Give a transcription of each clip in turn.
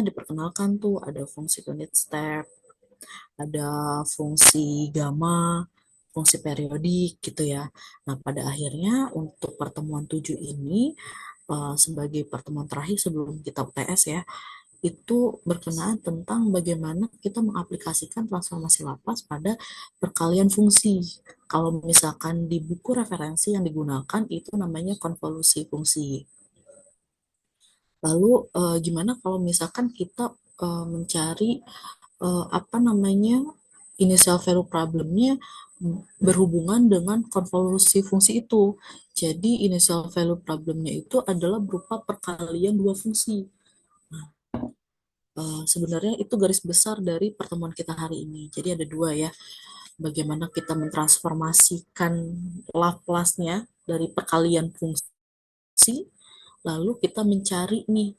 diperkenalkan tuh ada fungsi unit step, ada fungsi gamma, fungsi periodik gitu ya. Nah, pada akhirnya untuk pertemuan 7 ini sebagai pertemuan terakhir sebelum kita UTS ya, itu berkenaan tentang bagaimana kita mengaplikasikan transformasi lapas pada perkalian fungsi. Kalau misalkan di buku referensi yang digunakan itu namanya konvolusi fungsi. Lalu gimana kalau misalkan kita mencari apa namanya initial value problemnya berhubungan dengan konvolusi fungsi itu. Jadi initial value problemnya itu adalah berupa perkalian dua fungsi. Sebenarnya itu garis besar dari pertemuan kita hari ini. Jadi ada dua ya, bagaimana kita mentransformasikan Laplace-nya dari perkalian fungsi, lalu kita mencari nih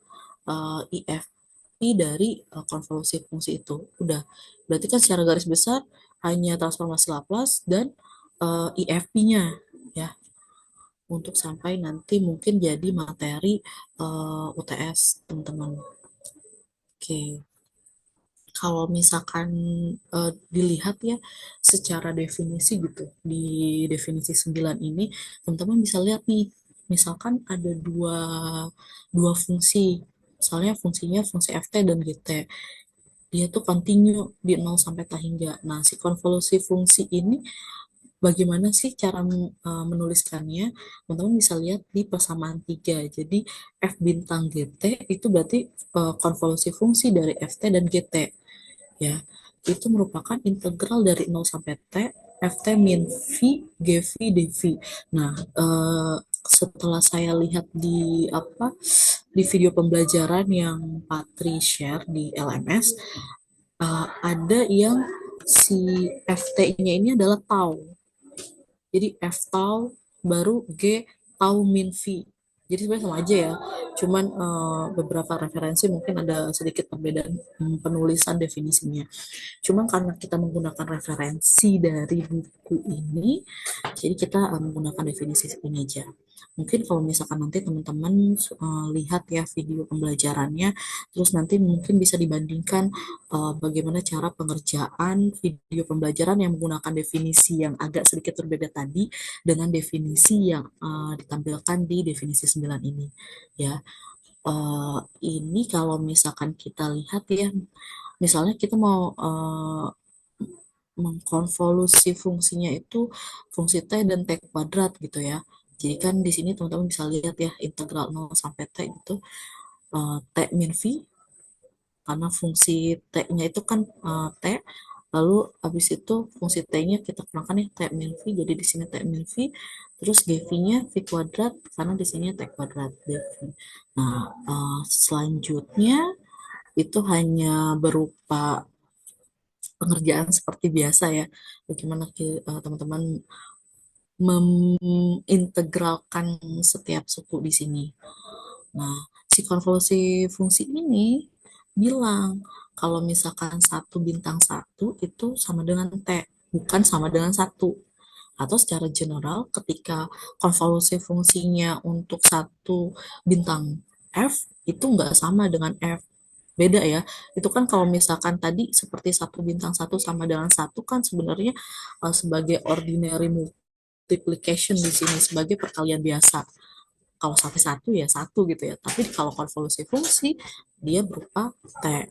IFP dari konvolusi fungsi itu. Udah, berarti kan secara garis besar hanya transformasi Laplace dan IFP-nya ya, untuk sampai nanti mungkin jadi materi UTS teman-teman. Oke. Kalau misalkan dilihat ya secara definisi gitu, di definisi 9 ini, teman-teman bisa lihat nih, misalkan ada dua fungsi, misalnya fungsinya fungsi ft dan gt, dia tuh continue di 0 sampai tak hingga. Nah, si konvolusi fungsi ini bagaimana sih cara menuliskannya? Teman-teman bisa lihat di persamaan 3. Jadi f bintang gt itu berarti konvolusi fungsi dari ft dan gt ya, itu merupakan integral dari 0 sampai t ft min v gv dv. Nah, setelah saya lihat di di video pembelajaran yang Patri share di LMS, ada yang si ft-nya ini adalah tau. Jadi f tau baru g tau min v. Jadi sebenarnya sama aja ya, cuman beberapa referensi mungkin ada sedikit perbedaan penulisan definisinya. Cuman karena kita menggunakan referensi dari buku ini, jadi kita menggunakan definisi ini aja. Mungkin kalau misalkan nanti teman-teman lihat ya video pembelajarannya, terus nanti mungkin bisa dibandingkan bagaimana cara pengerjaan video pembelajaran yang menggunakan definisi yang agak sedikit berbeda tadi dengan definisi yang ditampilkan di definisi 9 ini. Ya, ini kalau misalkan kita lihat ya, misalnya kita mau mengkonvolusi fungsinya itu fungsi t dan t kuadrat gitu ya. Jadi kan di sini teman-teman bisa lihat ya integral 0 sampai t itu t min v, karena fungsi t-nya itu kan t, lalu habis itu fungsi t-nya kita kurangkan ya t min v, jadi di sini t min v, terus gv-nya v kuadrat karena di sini t kuadrat dv. Nah, selanjutnya itu hanya berupa pengerjaan seperti biasa ya. Bagaimana teman-teman mengintegralkan setiap suku di sini. Nah, si konvolusi fungsi ini bilang kalau misalkan satu bintang satu itu sama dengan T, bukan sama dengan satu. Atau secara general, ketika konvolusi fungsinya untuk satu bintang F, itu nggak sama dengan F. Beda ya. Itu kan kalau misalkan tadi seperti satu bintang satu sama dengan satu kan sebenarnya sebagai ordinary multiplication di sini, sebagai perkalian biasa. Kalau sampai satu ya satu gitu ya. Tapi kalau konvolusi fungsi dia berupa T.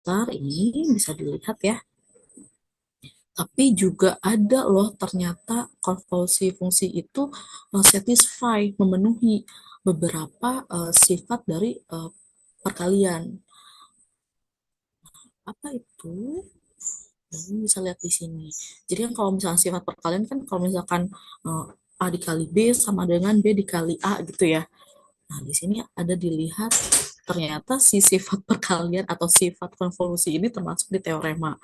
Ntar ini bisa dilihat ya. Tapi juga ada loh ternyata konvolusi fungsi itu satisfy, memenuhi beberapa sifat dari perkalian. Apa itu? Dan bisa lihat di sini. Jadi kan kalau misalnya sifat perkalian kan kalau misalkan A dikali B sama dengan B dikali A gitu ya. Nah, di sini ada dilihat ternyata si sifat perkalian atau sifat konvolusi ini termasuk di teorema.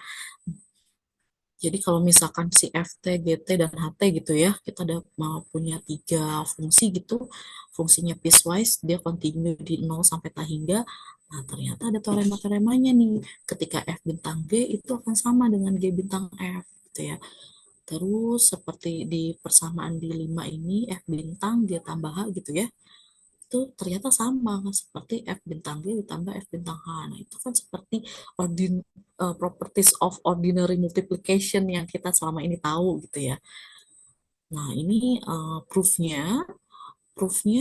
Jadi kalau misalkan si ft, gt, dan ht gitu ya, kita udah mau punya 3 fungsi gitu, fungsinya piecewise, dia continue di 0 sampai tak hingga. Nah, ternyata ada teorema-teoremanya nih. Ketika f bintang g itu akan sama dengan g bintang f gitu ya. Terus seperti di persamaan di 5 ini, f bintang g tambah h gitu ya. itu ternyata sama seperti F bintang G ditambah F bintang H. Nah, itu kan seperti properties of ordinary multiplication yang kita selama ini tahu gitu ya. Nah, ini proofnya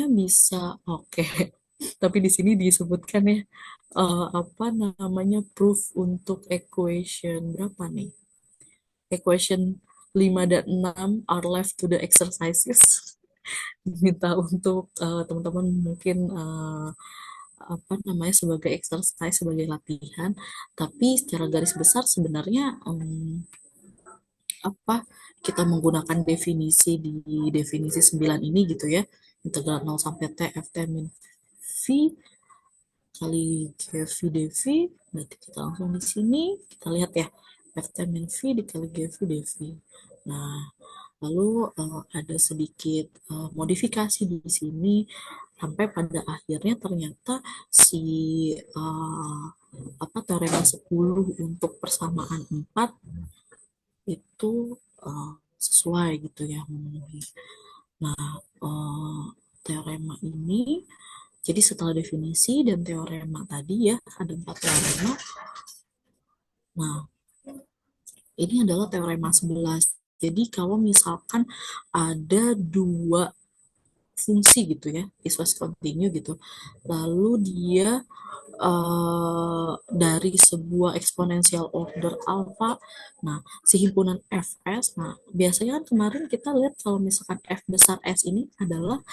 bisa oke. Tapi di sini disebutkan ya apa namanya proof untuk equation berapa nih? Equation 5 dan 6 are left to the exercises. Minta untuk teman-teman mungkin apa namanya sebagai exercise sebagai latihan, tapi secara garis besar sebenarnya apa kita menggunakan definisi di definisi 9 ini gitu ya, integral 0 sampai t f t min v kali g v dv. Berarti kita langsung di sini kita lihat ya, f t min v dikali g v dv. Nah, lalu ada sedikit modifikasi di sini sampai pada akhirnya ternyata si apa teorema 10 untuk persamaan 4 itu sesuai gitu ya, memenuhi. Nah, teorema ini jadi setelah definisi dan teorema tadi ya, ada 4 teorema. Nah, ini adalah teorema 11. Jadi kalau misalkan ada dua fungsi gitu ya, piecewise continue gitu, lalu dia dari sebuah eksponensial order alpha, nah si himpunan fs, nah biasanya kan kemarin kita lihat kalau misalkan f besar s ini adalah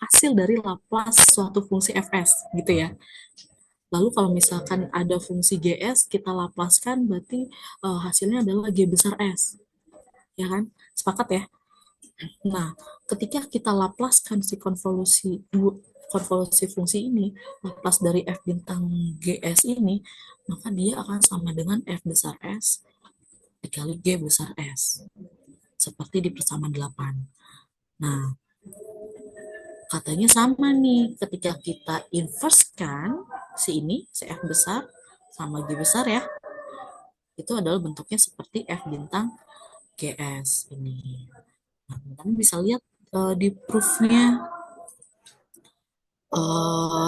hasil dari Laplace suatu fungsi fs gitu ya. Lalu kalau misalkan ada fungsi gs, kita laplaskan berarti hasilnya adalah g besar s, ya kan? Sepakat ya? Nah, ketika kita laplaskan si konvolusi fungsi ini, Laplace dari f bintang gs ini, maka dia akan sama dengan f besar s dikali g besar s, seperti di persamaan 8. Nah, katanya sama nih, ketika kita inversekan si ini, si f besar sama g besar ya, itu adalah bentuknya seperti f bintang gs ini. Nah, teman-teman bisa lihat di proofnya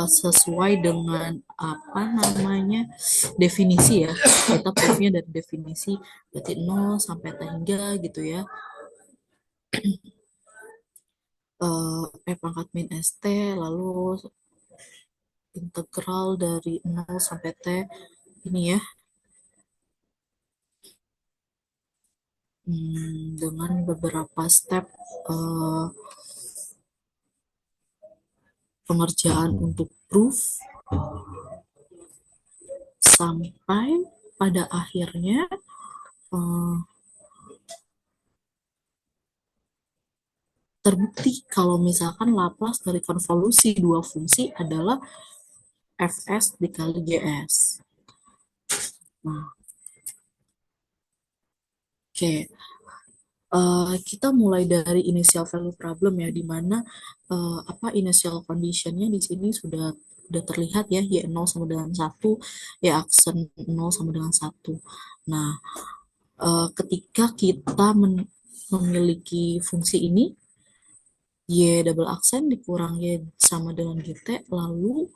sesuai dengan apa namanya definisi ya, kita proofnya dari definisi berarti 0 sampai T hingga gitu ya, E pangkat min st, lalu integral dari 0 sampai T ini ya, dengan beberapa step pengerjaan untuk proof sampai pada akhirnya terbukti kalau misalkan Laplace dari konvolusi dua fungsi adalah fs dikali gs. Nah, oke, kita mulai dari initial value problem ya, di mana apa initial conditionnya di sini sudah terlihat ya, y0 sama dengan 1, y aksen 0 sama dengan 1. Nah, ketika kita memiliki fungsi ini, y double aksen dikurang y sama dengan gt, lalu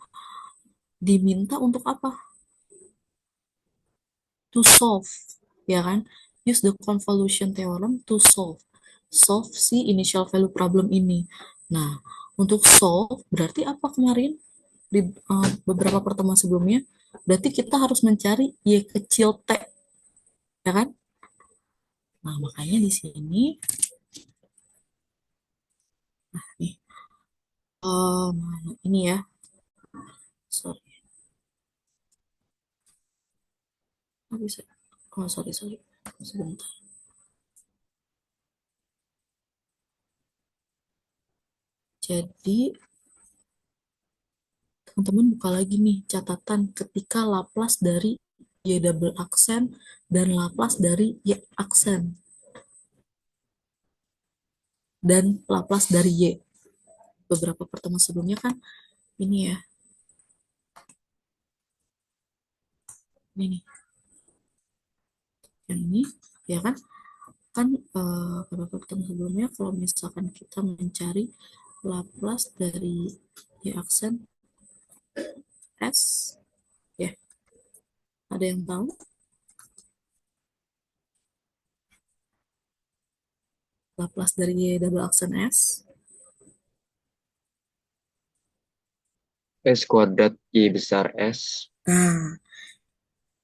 diminta untuk apa? To solve, ya kan? Use the convolution theorem to solve si initial value problem ini. Nah, untuk solve berarti apa kemarin di beberapa pertemuan sebelumnya? Berarti kita harus mencari y kecil t, ya kan? Nah, makanya di sini, nah nih, ini ya, sorry, nggak bisa, oh sorry, sebentar. Jadi teman-teman buka lagi nih catatan ketika Laplace dari y double aksen dan Laplace dari y aksen dan Laplace dari y. Beberapa pertemuan sebelumnya kan ini ya, ini nih, yang ini ya kan, beberapa pertemuan sebelumnya kalau misalkan kita mencari Laplace dari Y aksen S, ya, ada yang tahu? Laplace dari Y double aksen S? S kuadrat Y besar S Nah,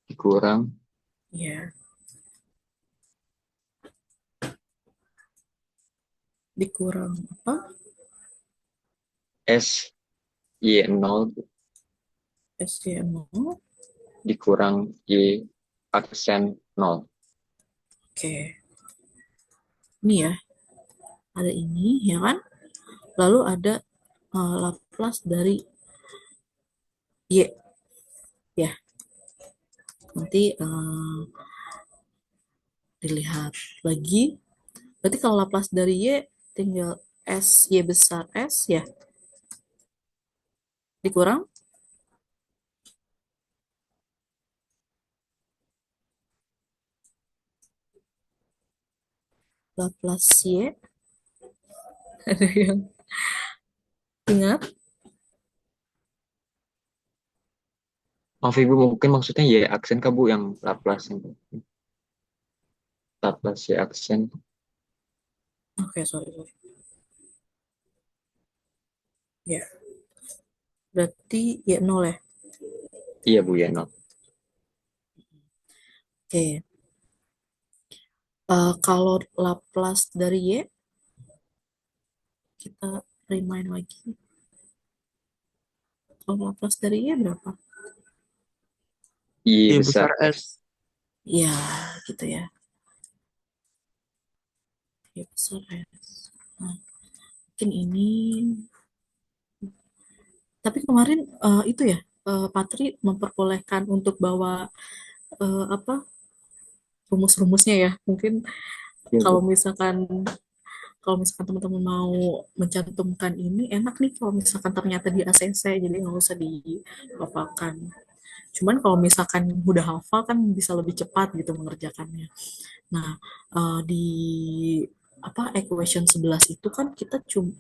dikurang ya, dikurang apa? S Y0 SY0. dikurang Y aksen 0. Oke, ini ya, ada ini, ya kan? Lalu ada Laplace dari Y, ya. Nanti dilihat lagi. Berarti kalau Laplace dari Y tinggal S, Y besar S, ya, dikurang Laplace Y. Ada yang ingat? Maaf Ibu, mungkin maksudnya Y aksen kah Bu yang Laplace itu? Laplace Y aksen. Oke, sorry, sorry. Ya, berarti Y0 ya. Iya Bu ya, 0. Oke, kalau Laplace dari Y, kita remind lagi. Kalau Laplace dari Y berapa? Y Y besar besar S. S. Ya, gitu ya. Y besar S. Nah, mungkin ini. Tapi kemarin itu ya, Patri memperbolehkan untuk bawa apa rumus-rumusnya ya. Mungkin Iya kalau Bu. misalkan kalau misalkan teman-teman mau mencantumkan ini enak nih kalau misalkan ternyata di ACC jadi nggak usah dihafalkan. Cuman kalau misalkan udah hafal kan bisa lebih cepat gitu mengerjakannya. Nah, di apa equation 11 itu kan kita cuma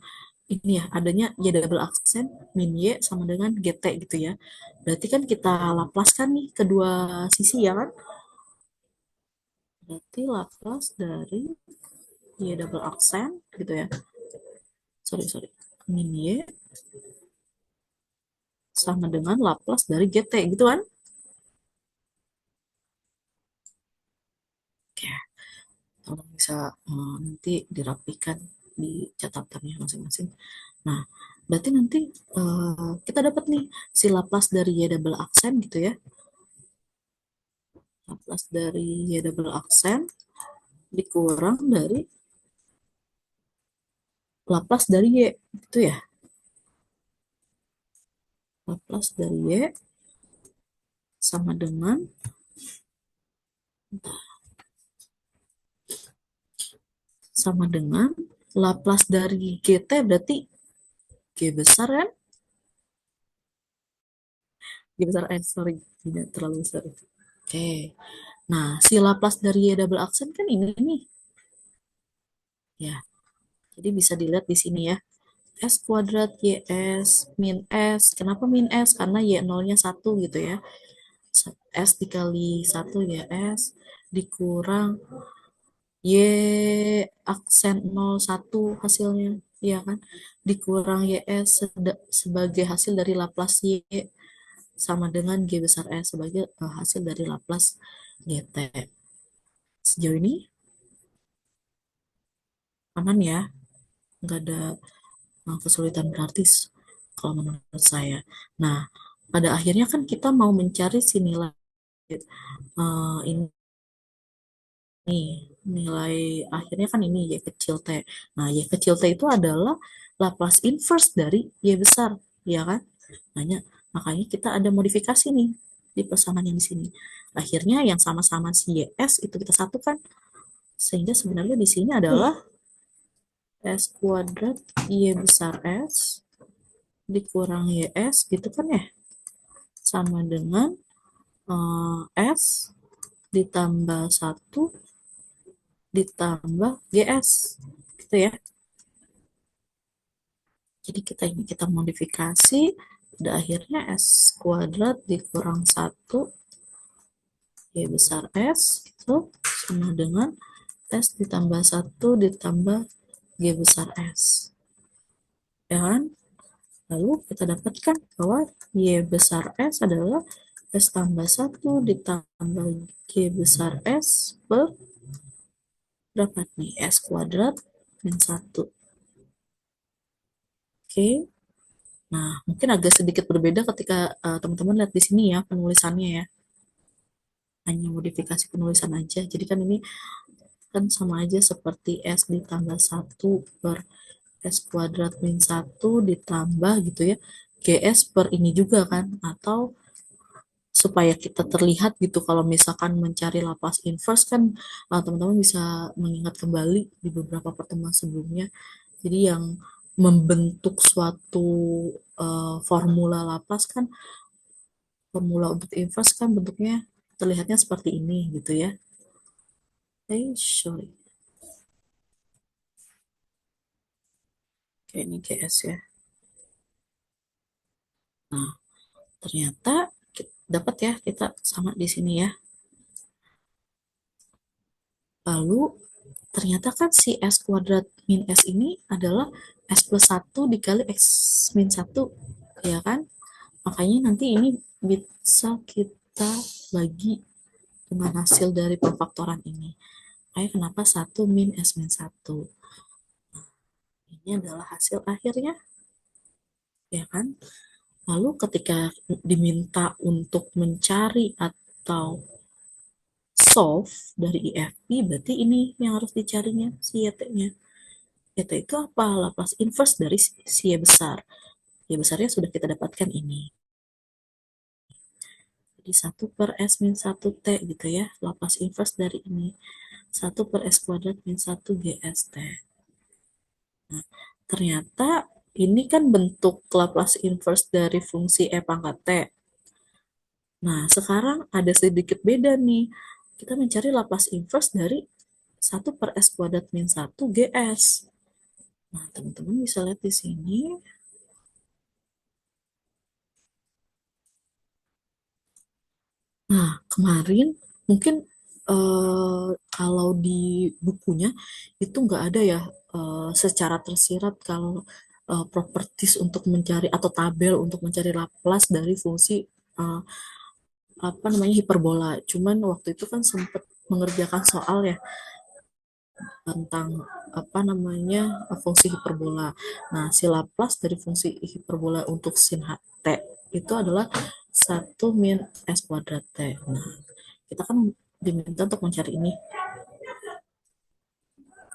ini ya adanya y double aksen min y sama dengan gt gitu ya. Berarti kan kita laplaskan nih kedua sisi ya kan? Berarti Laplace dari y double aksen gitu ya. Sorry, sorry. Min y sama dengan Laplace dari gt gitu kan? Oke, tolong bisa nanti dirapikan di catatannya masing-masing. Nah, berarti nanti kita dapat nih si Laplace dari y double aksen gitu ya. Laplace dari y double aksen dikurang dari Laplace dari y gitu ya. Laplace dari y sama dengan Laplace dari gt berarti g besar kan? G besar sorry tidak terlalu besar. Oke. Nah, si Laplace dari y double aksen kan ini nih. Ya, jadi bisa dilihat di sini ya. S kuadrat YS min S. Kenapa min S? Karena Y0-nya 1 gitu ya. S dikali 1 YS dikurang Y aksen 01 hasilnya. Ya kan? Dikurang YS sebagai hasil dari Laplace Y sama dengan G besar S sebagai hasil dari Laplace GT. Sejauh ini aman ya? Nggak ada kesulitan berarti kalau menurut saya. Nah, pada akhirnya kan kita mau mencari si nilai ini nilai akhirnya kan ini y kecil t. Nah, y kecil t itu adalah Laplace inverse dari y besar, ya kan? Makanya kita ada modifikasi nih di persamaan yang di sini. Akhirnya yang sama-sama si ys itu kita satukan sehingga sebenarnya di sini adalah s kuadrat y besar s dikurang ys gitu kan ya, sama dengan S ditambah 1 ditambah GS gitu ya. Jadi kita modifikasi, pada akhirnya S kuadrat dikurang 1 Y besar S itu sama dengan S ditambah 1 ditambah Y besar S. Ya kan? Lalu kita dapatkan bahwa Y besar S adalah S tambah 1 ditambah Y besar S per berapa nih? S kuadrat min 1. Oke. Nah, mungkin agak sedikit berbeda ketika teman-teman lihat di sini ya penulisannya ya. Hanya modifikasi penulisan aja. Jadi kan ini kan sama aja seperti S ditambah 1 per S kuadrat min 1 ditambah gitu ya. GS per ini juga kan. Atau supaya kita terlihat gitu kalau misalkan mencari Laplace inverse kan teman-teman bisa mengingat kembali di beberapa pertemuan sebelumnya. Jadi yang membentuk suatu formula Laplace kan, formula untuk inverse kan bentuknya terlihatnya seperti ini gitu ya. Sorry. Kayak ini GS ya. Nah, ternyata dapat ya kita sama di sini ya. Lalu ternyata kan si S kuadrat min S ini adalah S plus 1 dikali X min 1, ya kan? Makanya nanti ini bisa kita bagi dengan hasil dari pemfaktoran ini. Makanya kenapa 1 min S min 1. Ini adalah hasil akhirnya, ya kan? Lalu ketika diminta untuk mencari atau solve dari IFP, berarti ini yang harus dicarinya, si YT-nya. YT itu apa? Laplace inverse dari si Y besar. Y besarnya sudah kita dapatkan ini. Jadi 1 per S min 1 T gitu ya. Laplace inverse dari ini. 1 per S kuadrat min 1 GST. Nah, ternyata ini kan bentuk Laplace inverse dari fungsi E pangkat T. Nah, sekarang ada sedikit beda nih. Kita mencari Laplace inverse dari 1 per S kuadrat min 1 GS. Nah, teman-teman bisa lihat di sini. Nah, kemarin mungkin kalau di bukunya itu nggak ada ya secara tersirat kalau properties untuk mencari atau tabel untuk mencari Laplace dari fungsi uh, apa namanya hiperbola. Cuman waktu itu kan sempat mengerjakan soal ya tentang apa namanya fungsi hiperbola. Nah, si Laplace dari fungsi hiperbola untuk sin t itu adalah 1 min S kuadrat T. Nah, kita kan diminta untuk mencari ini.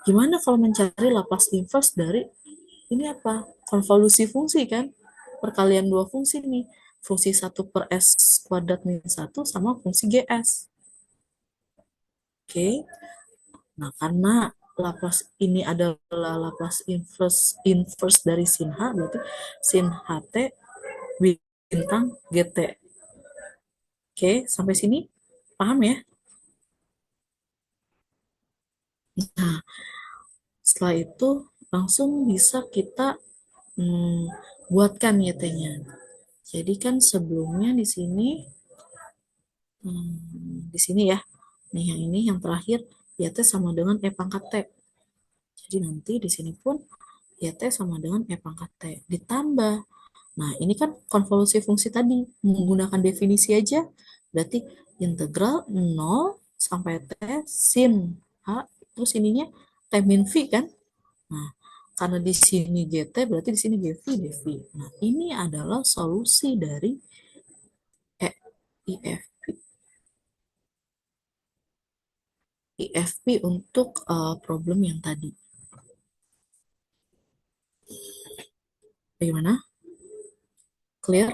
Gimana kalau mencari Laplace inverse dari ini apa? Konvolusi fungsi kan? Perkalian dua fungsi nih. Fungsi 1 per S kuadrat min 1 sama fungsi GS. Oke. Nah, karena Laplace ini adalah Laplace inverse dari sin H, berarti sin HT bintang GT. Oke, sampai sini paham ya? Nah, setelah itu langsung bisa kita buatkan YT-nya. Jadi kan sebelumnya di sini ya, nih yang ini yang terakhir YT sama dengan E pangkat T. Jadi nanti di sini pun YT sama dengan E pangkat T ditambah. Nah, ini kan konvolusi fungsi tadi menggunakan definisi aja. Berarti integral 0 sampai T sin H, terus ininya T min V kan? Nah, karena di sini GT berarti di sini GV dV. Nah, ini adalah solusi dari IFP. IFP untuk problem yang tadi. Bagaimana? Clear?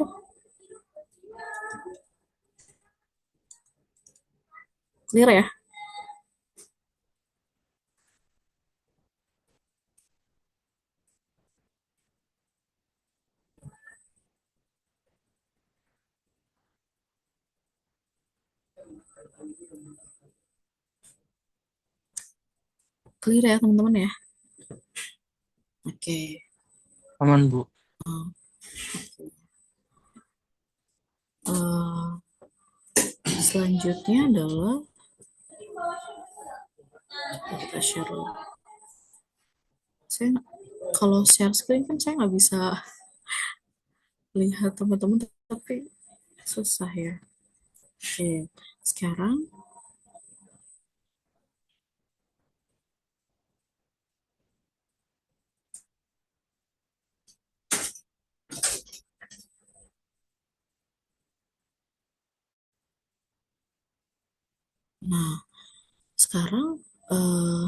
Clear ya? Clear ya teman-teman ya? Oke. Aman, Bu. Eh, Selanjutnya adalah kita share. Saya kalau share screen kan saya nggak bisa lihat teman-teman, tapi susah ya. Oke, sekarang, nah sekarang eh,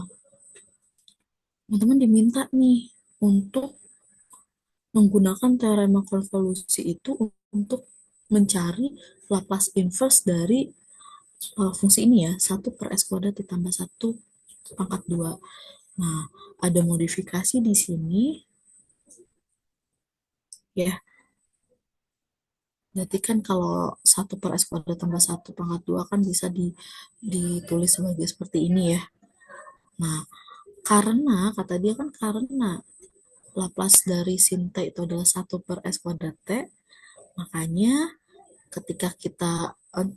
teman-teman diminta nih untuk menggunakan teorema konvolusi itu untuk mencari Laplace inverse dari fungsi ini ya, 1/s² ditambah 1 pangkat 2. Nah, ada modifikasi di sini ya. Berarti kan kalau 1/s² tambah 1 pangkat 2 kan bisa ditulis sebagai seperti ini ya. Nah, karena kata dia kan karena Laplace dari sin T itu adalah 1/s², makanya ketika kita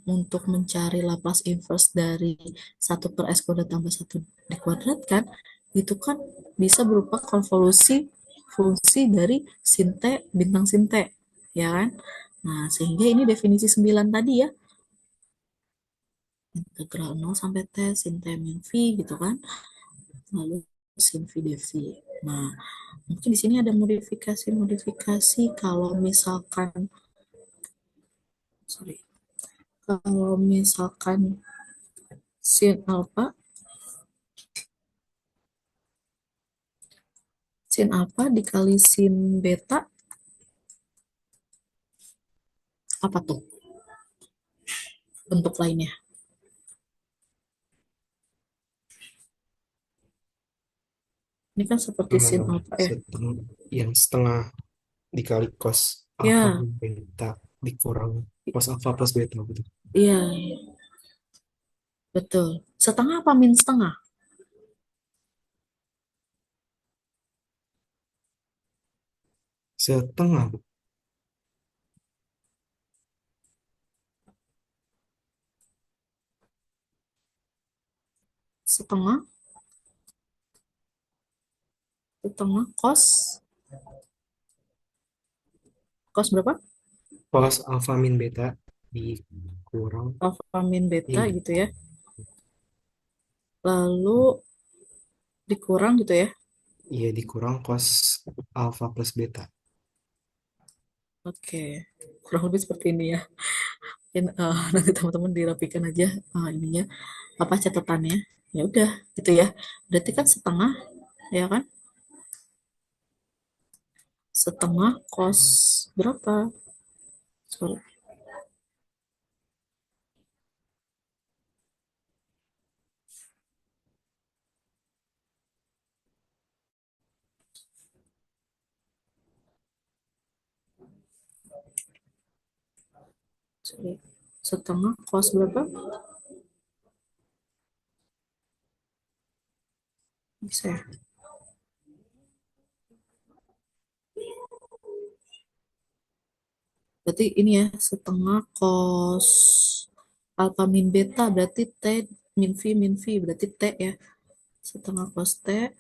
untuk mencari Laplace inverse dari 1/s² tambah 1 dikuadratkan, itu kan bisa berupa konvolusi fungsi dari sin T bintang sin T, ya kan? Nah, sehingga ini definisi 9 tadi ya, integral 0 sampai T sin T min V gitu kan, lalu sin V dV. Nah, mungkin di sini ada modifikasi-modifikasi kalau misalkan, sorry, kalau misalkan sin alpha, sin alpha dikali sin beta, apa tuh bentuk lainnya? Ini kan seperti sin alpha ya. Setengah, yang setengah dikali cos alfa Ya, beta dikurang cos alfa plus beta gitu. iya, betul. Setengah apa min setengah? Setengah, Setengah, setengah cos, cos berapa? cos alfa min beta dikurang Alpha min beta ini. gitu ya. Lalu dikurang gitu ya. Iya, dikurang cos alfa plus beta. Oke, kurang lebih seperti ini ya. Mungkin nanti teman-teman dirapikan aja ininya apa catatannya. Ya udah, gitu ya. Berarti kan setengah, ya kan? Setengah cos berapa? Sorry, sorry. Setengah cos berapa? Bisa ya? Berarti ini ya, setengah cos alpha min beta, berarti T min V, berarti T ya. Setengah cos T,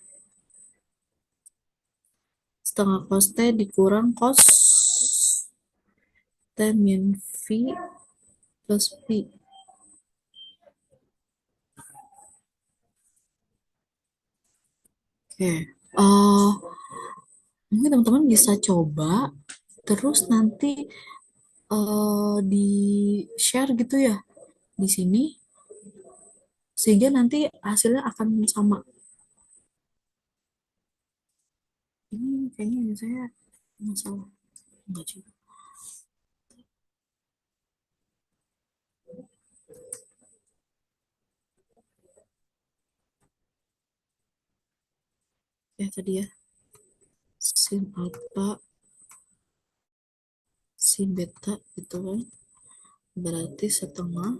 setengah cos T dikurang cos T min V plus V. Oke. Mungkin teman-teman bisa coba, terus nanti di share gitu ya di sini, sehingga nanti hasilnya akan sama. Ini kayaknya ini saya masalah enggak juga. Ya tadi ya, sin alpha sin beta gitu kan, berarti setengah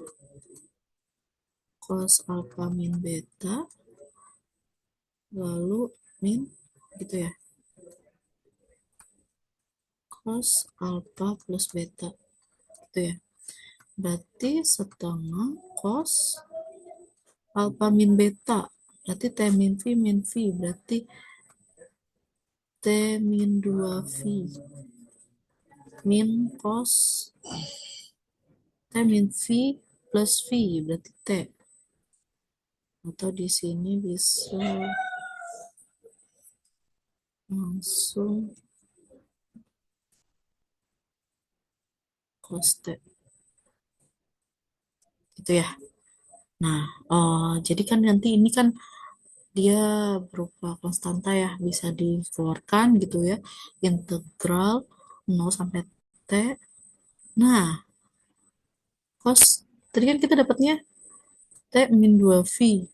cos alpha min beta lalu min gitu ya. cos alpha plus beta. Itu ya. Berarti setengah cos alpha min beta. Berarti T min V min V. Berarti T min 2V min cos T min V plus V. Berarti T. Atau di sini bisa langsung cos T. Gitu ya. Nah, jadi kan nanti ini kan dia berupa konstanta ya, bisa dikeluarkan gitu ya. Integral 0 sampai T. Nah, cos tadi kan kita dapatnya T min 2V.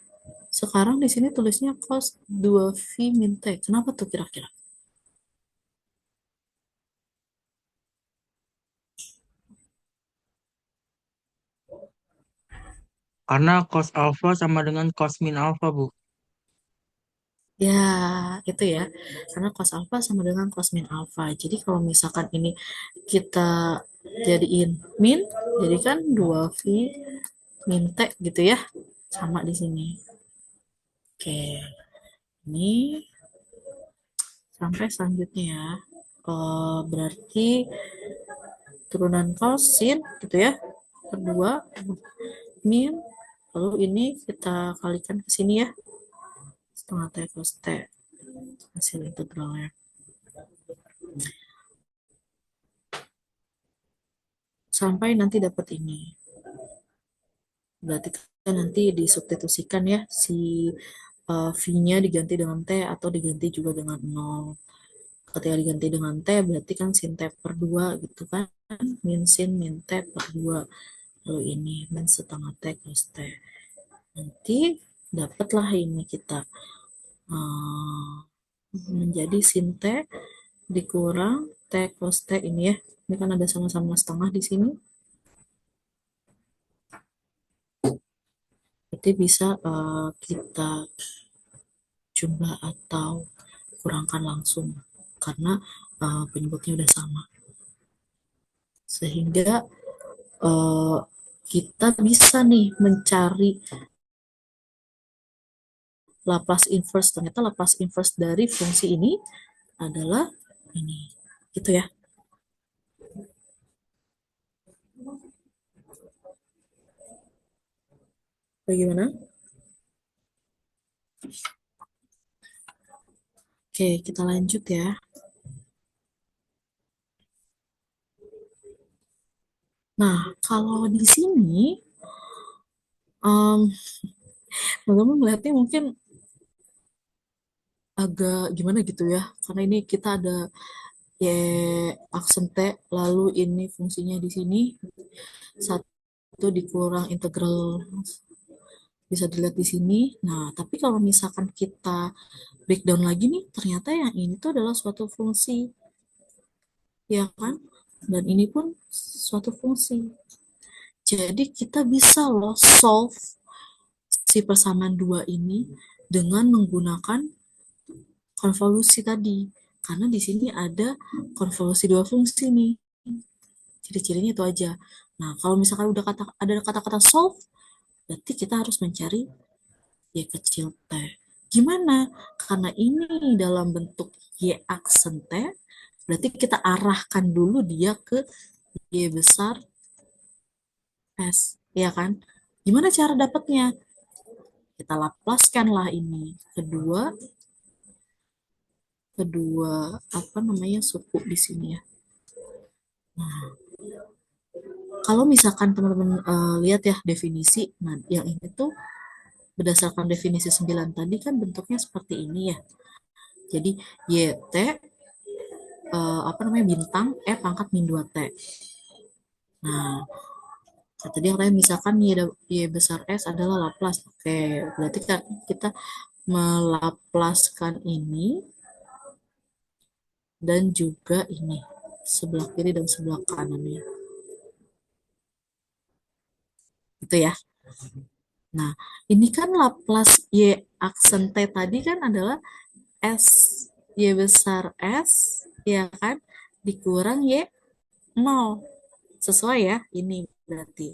Sekarang di sini tulisnya cos 2V min T. Kenapa tuh kira-kira? Karena cos alpha sama dengan cos min alpha, Bu. Ya, itu ya. Karena cos alpha sama dengan cos min alpha. Jadi kalau misalkan ini kita jadiin min, jadi kan 2V min T gitu ya. Sama di sini. Oke, ini sampai selanjutnya ya. Berarti turunan cos sin gitu ya. Kedua, min. Lalu ini kita kalikan ke sini ya. Setengah T cos T. Hasil integralnya. Sampai nanti dapat ini. Berarti kan nanti disubstitusikan ya si V-nya diganti dengan T atau diganti juga dengan 0. Ketika diganti dengan T berarti kan sin T per 2 gitu kan. Min sin min T per 2. Lalu ini min setengah T cos T. Nanti dapatlah ini kita menjadi sin T dikurang T cos T ini ya. Ini kan ada sama-sama setengah di sini. Berarti bisa kita jumlah atau kurangkan langsung karena penyebutnya udah sama. Sehingga kita bisa nih mencari Laplace inverse. Ternyata Laplace inverse dari fungsi ini adalah ini. Gitu ya. Bagaimana? Oke, kita lanjut ya. Nah, kalau di sini, teman-teman melihatnya mungkin agak gimana gitu ya. Karena ini kita ada Y aksen T, lalu ini fungsinya di sini. Satu dikurang integral bisa dilihat di sini. Nah, tapi kalau misalkan kita breakdown lagi nih, ternyata yang ini tuh adalah suatu fungsi, ya kan? Dan ini pun suatu fungsi. Jadi kita bisa loh solve si persamaan dua ini dengan menggunakan konvolusi tadi. Karena di sini ada konvolusi dua fungsi nih. Ciri-cirinya itu aja. Nah, kalau misalkan udah ada kata-kata solve, berarti kita harus mencari Y kecil T. Gimana? Karena ini dalam bentuk Y aksen T, berarti kita arahkan dulu dia ke Y besar S, ya kan? Gimana cara dapatnya? Kita laplaskan lah ini. Kedua apa namanya suku di sini ya. Nah, kalau misalkan teman-teman lihat ya definisi, nah yang ini tuh berdasarkan definisi 9 tadi kan bentuknya seperti ini ya. Jadi YT apa namanya bintang pangkat min 2T. Nah, tadi yang lain misalkan Y besar S adalah Laplace. Oke, berarti kan kita melaplaskan ini dan juga ini sebelah kiri dan sebelah kanannya. Gitu ya. Nah, ini kan Laplace Y aksen T tadi kan adalah S Y besar S, ya kan, dikurang Y 0. Sesuai ya, ini berarti.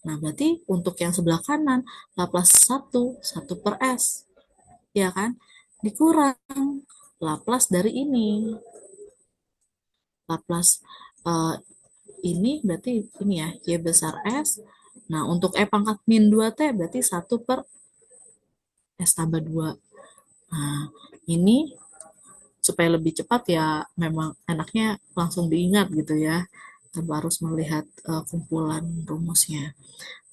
Nah, berarti untuk yang sebelah kanan, Laplace 1 per S. Ya kan? Dikurang Laplace dari ini. Laplace eh, ini berarti ini ya, Y besar S. Nah, untuk E pangkat min 2T berarti 1 per S tambah 2. Nah, ini supaya lebih cepat ya memang enaknya langsung diingat gitu ya, tanpa harus melihat kumpulan rumusnya.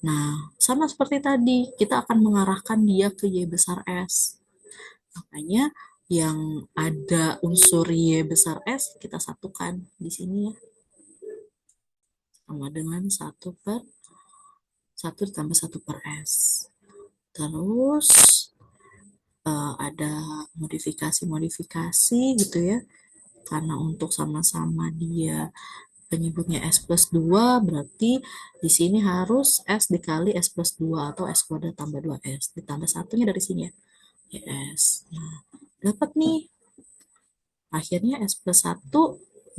Nah, sama seperti tadi, kita akan mengarahkan dia ke Y besar S. Makanya yang ada unsur Y besar S kita satukan di sini ya. Sama dengan 1 per 1 ditambah 1 per S. Terus ada modifikasi-modifikasi gitu ya. Karena untuk sama-sama dia penyebutnya S plus 2, berarti di sini harus S dikali S plus 2 atau S kuadrat tambah 2S. Ditambah satunya dari sini ya, YS. Nah, dapat nih. Akhirnya S plus 1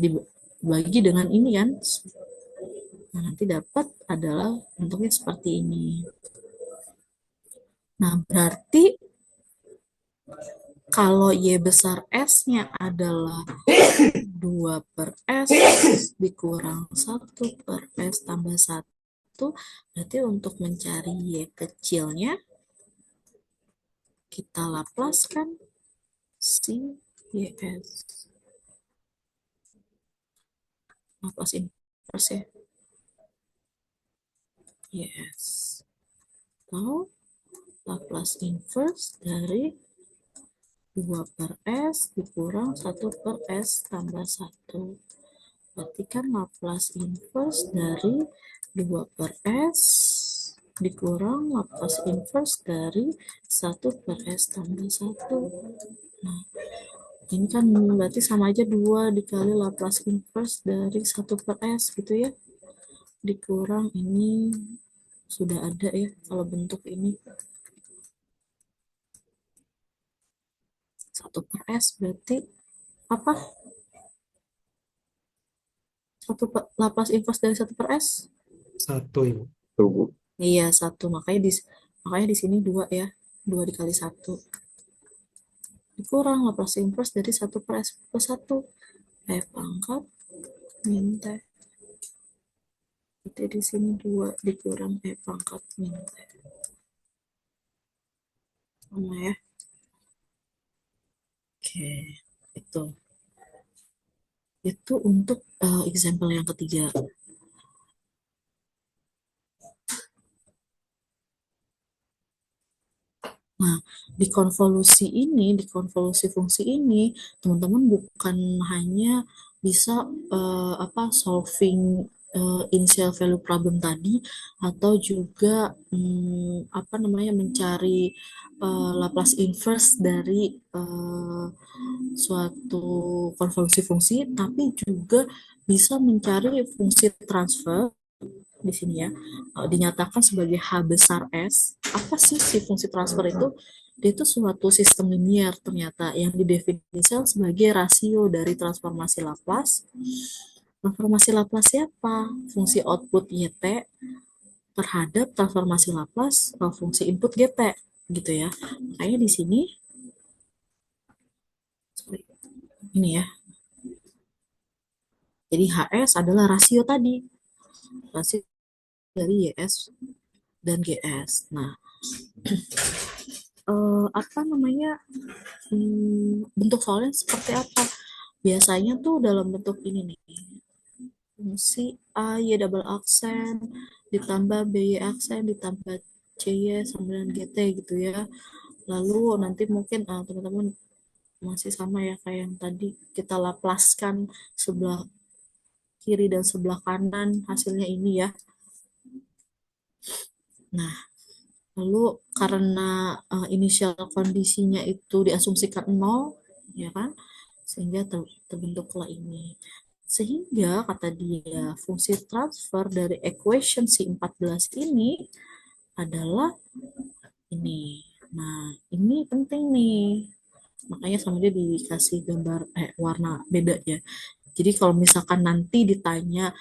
dibagi dengan ini kan. Nah, nanti dapat adalah bentuknya seperti ini. Nah, berarti kalau Y besar S-nya adalah 2 per S dikurang 1 per S tambah 1, berarti untuk mencari Y kecilnya, kita laplaskan si YS. Laplace inverse ya. YS. Atau Laplace inverse dari 2 per S dikurang 1 per S tambah 1. Berarti kan Laplace inverse dari 2 per S dikurang Laplace inverse dari 1 per S tambah 1. Nah, ini kan berarti sama aja 2 dikali Laplace inverse dari 1 per S gitu ya. Dikurang ini sudah ada ya kalau bentuk ini. 1 per S berarti apa? Laplace inverse dari 1 per S? 1 Ibu. Tuh, Bu. Iya, 1. Makanya di sini 2 ya. 2 dikali 1. Dikurang Laplace inverse dari 1 per S plus 1. E pangkat min T. Jadi di sini 2 dikurang E pangkat min T. Sama ya. Oke, itu. Itu untuk example yang ketiga. Nah, di konvolusi fungsi ini, teman-teman bukan hanya bisa solving initial value problem tadi, atau juga mencari Laplace inverse dari suatu konvolusi fungsi, tapi juga bisa mencari fungsi transfer di sini ya, dinyatakan sebagai H besar S. Apa sih si fungsi transfer itu? Dia itu suatu sistem linier ternyata yang didefinisikan sebagai rasio dari transformasi Laplace. Transformasi Laplace siapa? Fungsi output YT terhadap transformasi Laplace fungsi input GT gitu ya. Makanya di sini ini ya. Jadi HS adalah rasio tadi. Rasio dari YS dan GS. Nah, bentuk soalnya seperti apa? Biasanya tuh dalam bentuk ini nih. Fungsi A Y double aksen ditambah BY aksen ditambah CY sama dengan GT gitu ya. Lalu nanti mungkin teman-teman masih sama ya kayak yang tadi kita laplaskan sebelah kiri dan sebelah kanan hasilnya ini ya. Nah, lalu karena inisial kondisinya itu diasumsikan 0, ya kan? Sehingga terbentuklah ini. Sehingga kata dia fungsi transfer dari equation si 14 ini adalah ini. Nah, ini penting nih. Makanya sama dia dikasih gambar warna beda ya. Jadi kalau misalkan nanti ditanya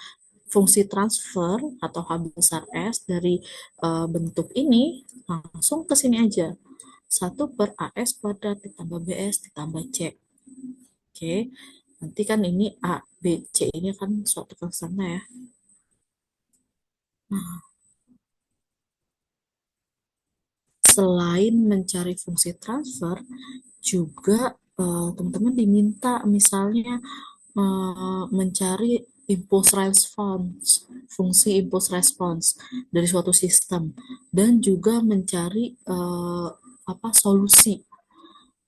fungsi transfer atau H besar S dari bentuk ini, langsung ke sini aja. 1/AS kuadrat ditambah BS ditambah C. Oke, nanti kan ini A, B, C ini kan suatu konstanta ya. Nah, selain mencari fungsi transfer, juga teman-teman diminta misalnya mencari impulse response, fungsi impulse response dari suatu sistem, dan juga mencari solusi.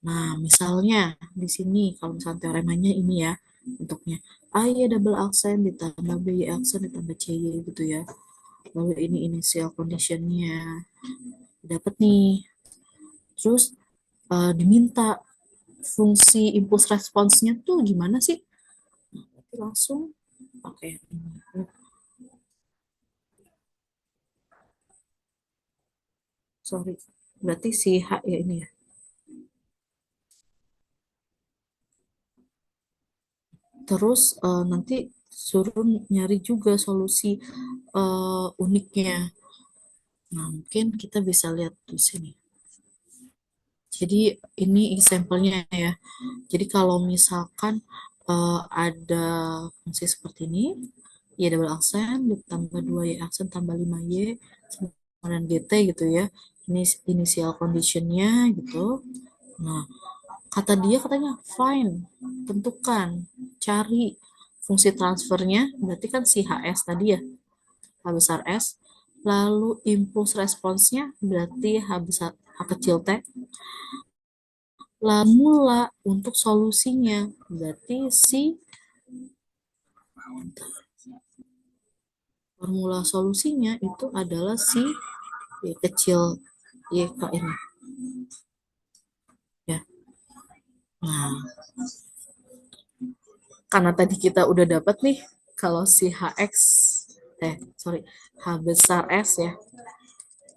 Nah, misalnya di sini kalau misalnya teoremanya ini ya bentuknya AY double aksen ditambah BY aksen ditambah CY gitu ya. Lalu ini initial conditionnya dapat nih. Terus diminta fungsi impulse response-nya tuh gimana sih? Langsung pakai ini. Sorry, berarti si H ya ini ya. Terus nanti suruh nyari juga solusi uniknya. Nah, mungkin kita bisa lihat di sini. Jadi ini sampelnya ya. Jadi kalau misalkan ada fungsi seperti ini, Y double aksen ditambah 2Y aksen tambah 5Y sama dengan GT gitu ya. Ini initial conditionnya gitu. Nah, kata dia katanya find, tentukan, cari fungsi transfernya, berarti kan si HS tadi ya, H besar S, lalu impuls responsnya berarti H besar H kecil T, lalu mula untuk solusinya berarti si formula solusinya itu adalah si Y kecil YK ini ya. Nah, karena tadi kita udah dapat nih kalau si H besar S ya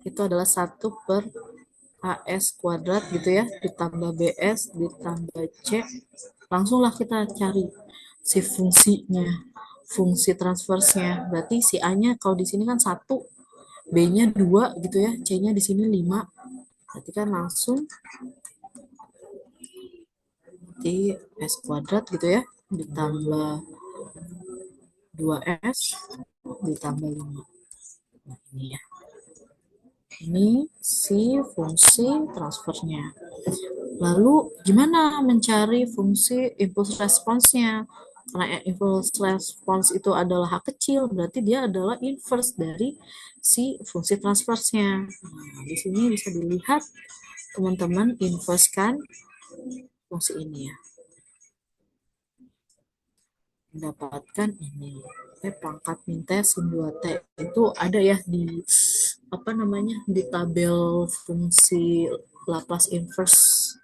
itu adalah 1/AS kuadrat gitu ya ditambah BS ditambah C, langsunglah kita cari si fungsinya, fungsi transversnya. Berarti si A-nya kalau di sini kan 1, B-nya 2 gitu ya, C-nya di sini 5. Berarti kan langsung di S kuadrat gitu ya ditambah 2S ditambah 5. Nah, ini ya. Ini si fungsi transfernya. Lalu gimana mencari fungsi impulse response-nya? Karena impulse response itu adalah H kecil, berarti dia adalah inverse dari si fungsi transversnya. Nah, di sini bisa dilihat teman-teman inverse kan fungsi ini ya. Mendapatkan ini pangkat min T sin 2T itu ada ya di di tabel fungsi Laplace inverse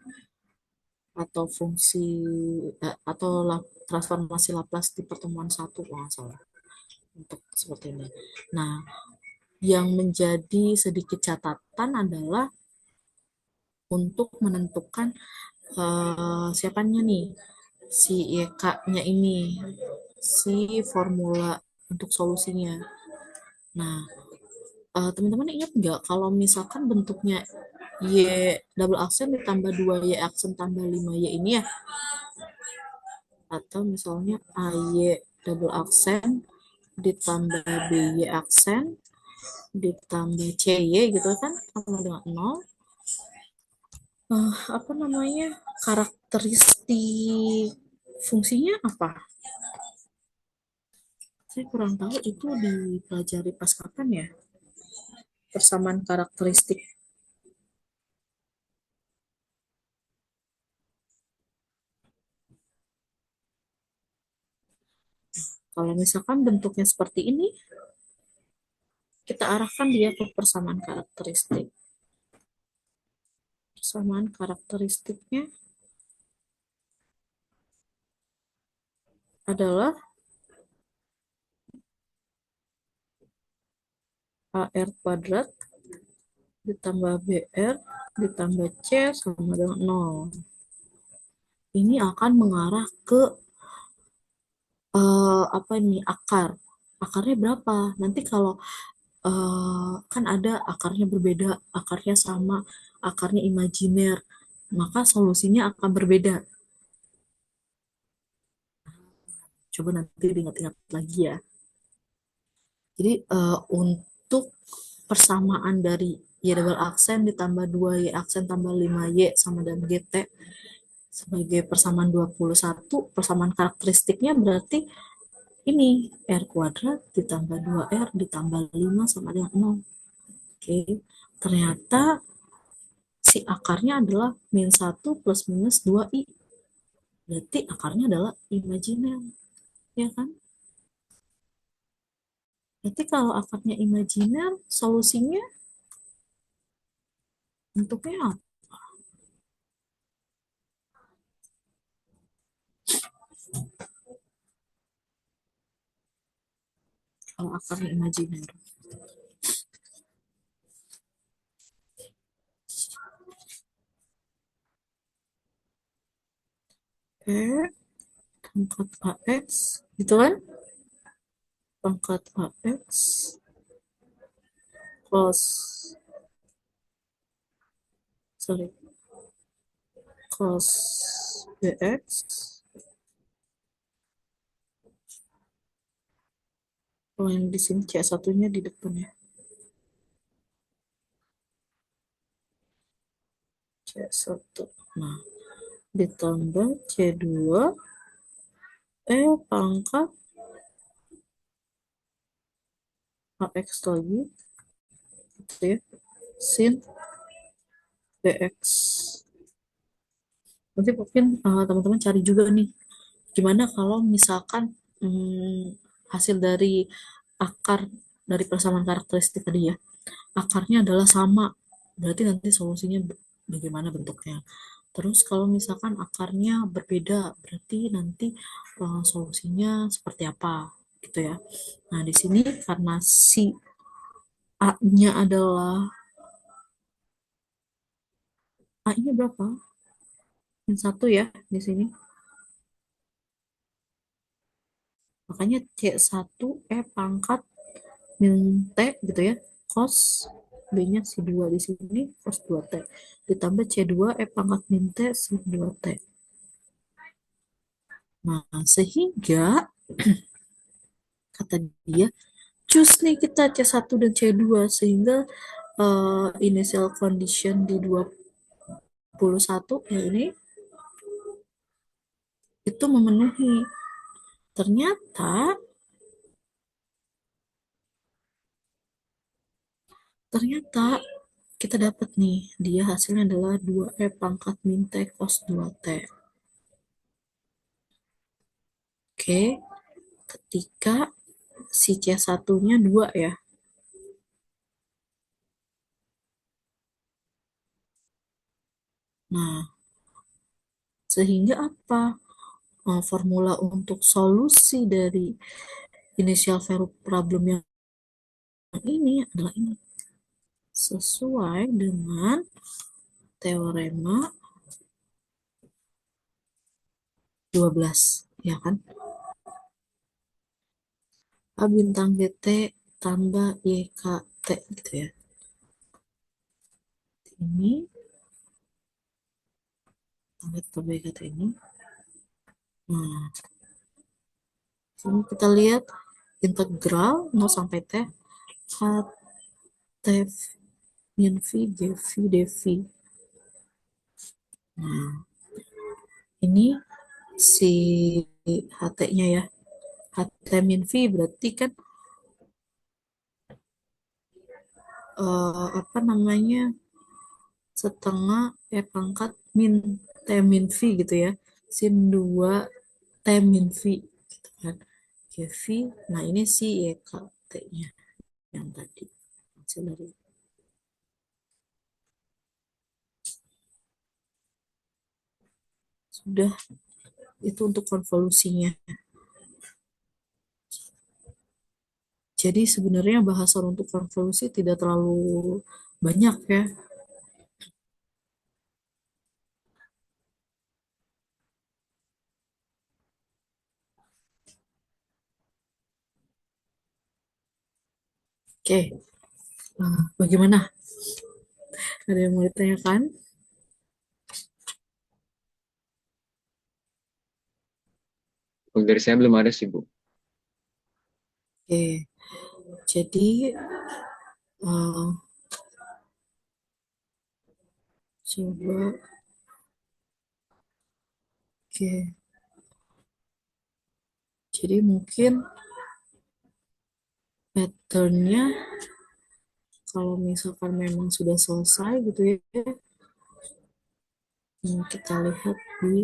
atau fungsi atau transformasi Laplace di pertemuan 1 kalau salah untuk seperti ini. Nah, yang menjadi sedikit catatan adalah untuk menentukan siapanya nih si YK-nya ini, si formula untuk solusinya. Nah, teman-teman ingat nggak kalau misalkan bentuknya Y double aksen ditambah 2Y aksen tambah 5Y ini ya? Atau misalnya AY double aksen ditambah BY aksen ditambah CY gitu kan sama dengan 0. Karakteristik fungsinya apa? Saya kurang tahu itu dipelajari pas kapan ya? Persamaan karakteristik. Kalau misalkan bentuknya seperti ini, kita arahkan dia ke persamaan karakteristik. Persamaan karakteristiknya adalah AR kuadrat ditambah BR ditambah C sama dengan 0. Ini akan mengarah ke apa ini akar. Akarnya berapa? Nanti kalau kan ada akarnya berbeda, akarnya sama, akarnya imajiner, maka solusinya akan berbeda. Coba nanti diingat-ingat lagi ya. Jadi untuk persamaan dari Y double aksen ditambah 2Y aksen tambah 5Y sama dengan GT sebagai persamaan 21, persamaan karakteristiknya berarti ini R kuadrat ditambah 2R ditambah 5 sama dengan 0. Oke, ternyata si akarnya adalah min 1 plus minus 2I. Berarti akarnya adalah imajiner, ya kan? Berarti kalau akarnya imajiner, solusinya bentuknya apa? Kalau akarnya imajiner. Oke, pangkat AX, gitu kan? Pangkat AX cos, sorry, cos BX kalau yang di sini C1-nya di depan ya. C1. Nah, ditambah C2 pangkat AX lagi gitu ya. Sin BX. Nanti mungkin teman-teman cari juga nih gimana kalau misalkan hasil dari akar dari persamaan karakteristik tadi ya, akarnya adalah sama, berarti nanti solusinya bagaimana bentuknya. Terus kalau misalkan akarnya berbeda, berarti nanti solusinya seperti apa gitu ya. Nah, di sini karena si A-nya adalah A-nya berapa? Yang satu ya di sini. Makanya C1 pangkat min T gitu ya. Cos B-nya si 2 di sini cos 2T. Ditambah C2 pangkat min T sin 2T. Nah, sehingga kata dia, choose nih kita C1 dan C2 sehingga initial condition di 21 ya ini itu memenuhi. Ternyata ternyata kita dapat nih, dia hasilnya adalah 2E pangkat min T cos 2T. Oke, ketika si C1-nya 2 ya. Nah, sehingga apa? Formula untuk solusi dari initial problem yang ini adalah ini. Sesuai dengan teorema 12, ya kan? A bintang GT tambah YKT gitu ya. Ini tambah YKT ini. Nah, sini kita lihat integral 0 sampai T HT min V dV dV. Nah, ini si HT-nya ya. HT min V berarti kan apa namanya setengah pangkat min T min V gitu ya. Sin 2 T min V gitu kan. V. Nah, ini si YKT-nya yang tadi. Hasil dari sudah itu untuk konvolusinya. Jadi sebenarnya bahasan untuk konvolusi tidak terlalu banyak ya. Oke, bagaimana? Ada yang mau ditanyakan? Kalau dari saya belum ada sih, Bu. Oke, jadi eh, coba, oke, jadi mungkin patternnya kalau misalkan memang sudah selesai gitu ya, kita lihat di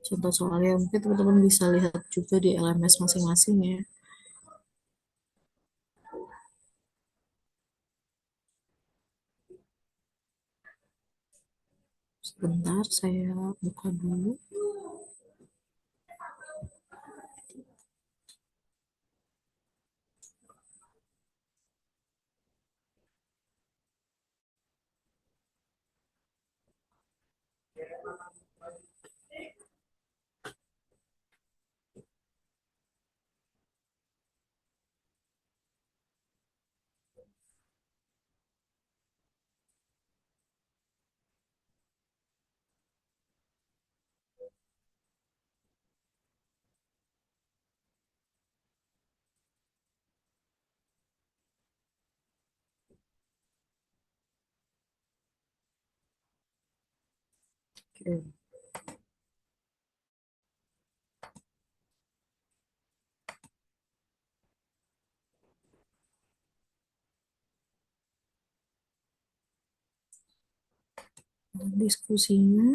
contoh soalnya. Mungkin teman-teman bisa lihat juga di LMS masing-masing ya. Sebentar, saya buka dulu. Oke. Diskusinya.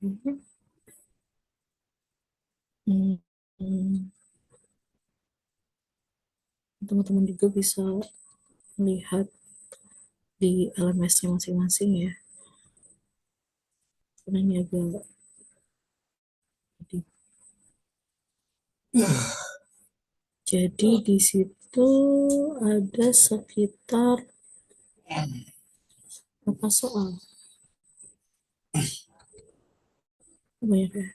Hmm, hmm, teman-teman juga bisa lihat di LMS-nya masing-masing ya. Karena ini agak jadi di situ ada sekitar berapa soal? Banyak ya.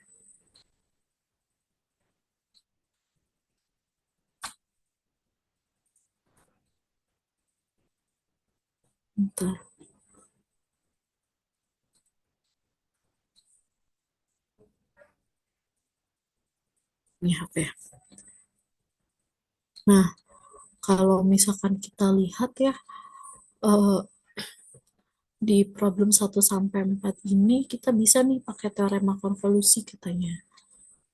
Bentar. Ini HP ya. Nah, kalau misalkan kita lihat ya, eh, di problem 1 sampai 4 ini kita bisa nih pakai teorema konvolusi katanya.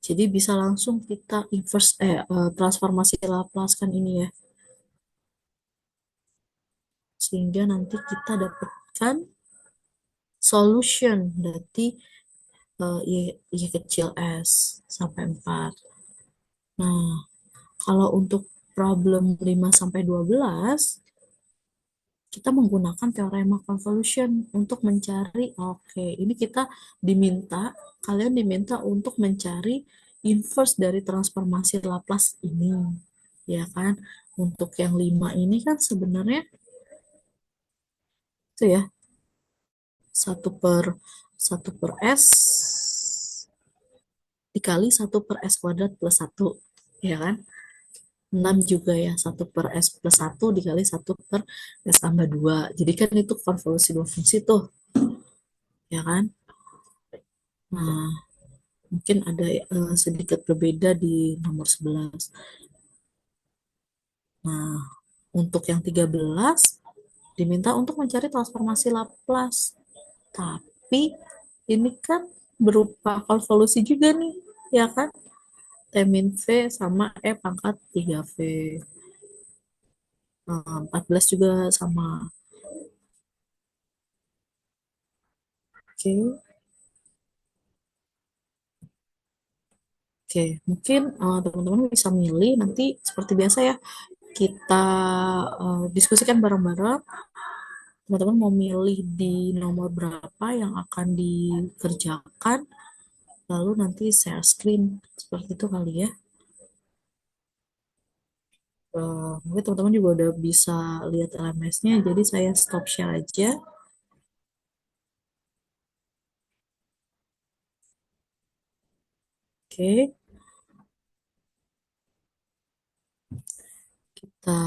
Jadi bisa langsung kita transformasi Laplace kan ini ya. Sehingga nanti kita dapatkan solution, berarti Y kecil S sampai 4. Nah, kalau untuk problem 5 sampai 12 kita menggunakan teorema convolution untuk mencari, oke, ini kita kalian diminta untuk mencari inverse dari transformasi Laplace ini, ya kan? Untuk yang 5 ini kan sebenarnya itu ya, 1/1 per S dikali 1/S² plus 1, ya kan? 6 juga ya, 1/S plus 1 dikali 1/S tambah 2. Jadi kan itu konvolusi dua fungsi tuh, ya kan? Nah, mungkin ada sedikit berbeda di nomor 11. Nah, untuk yang 13 diminta untuk mencari transformasi Laplace. Tapi ini kan berupa konvolusi juga nih, ya kan? T min V sama E pangkat 3V. 14 juga sama. Oke. Oke, mungkin teman-teman bisa milih nanti seperti biasa ya, kita diskusikan bareng-bareng. Teman-teman mau milih di nomor berapa yang akan dikerjakan, lalu nanti share screen seperti itu kali ya. Mungkin teman-teman juga udah bisa lihat LMS-nya, jadi saya stop share aja. Oke, kita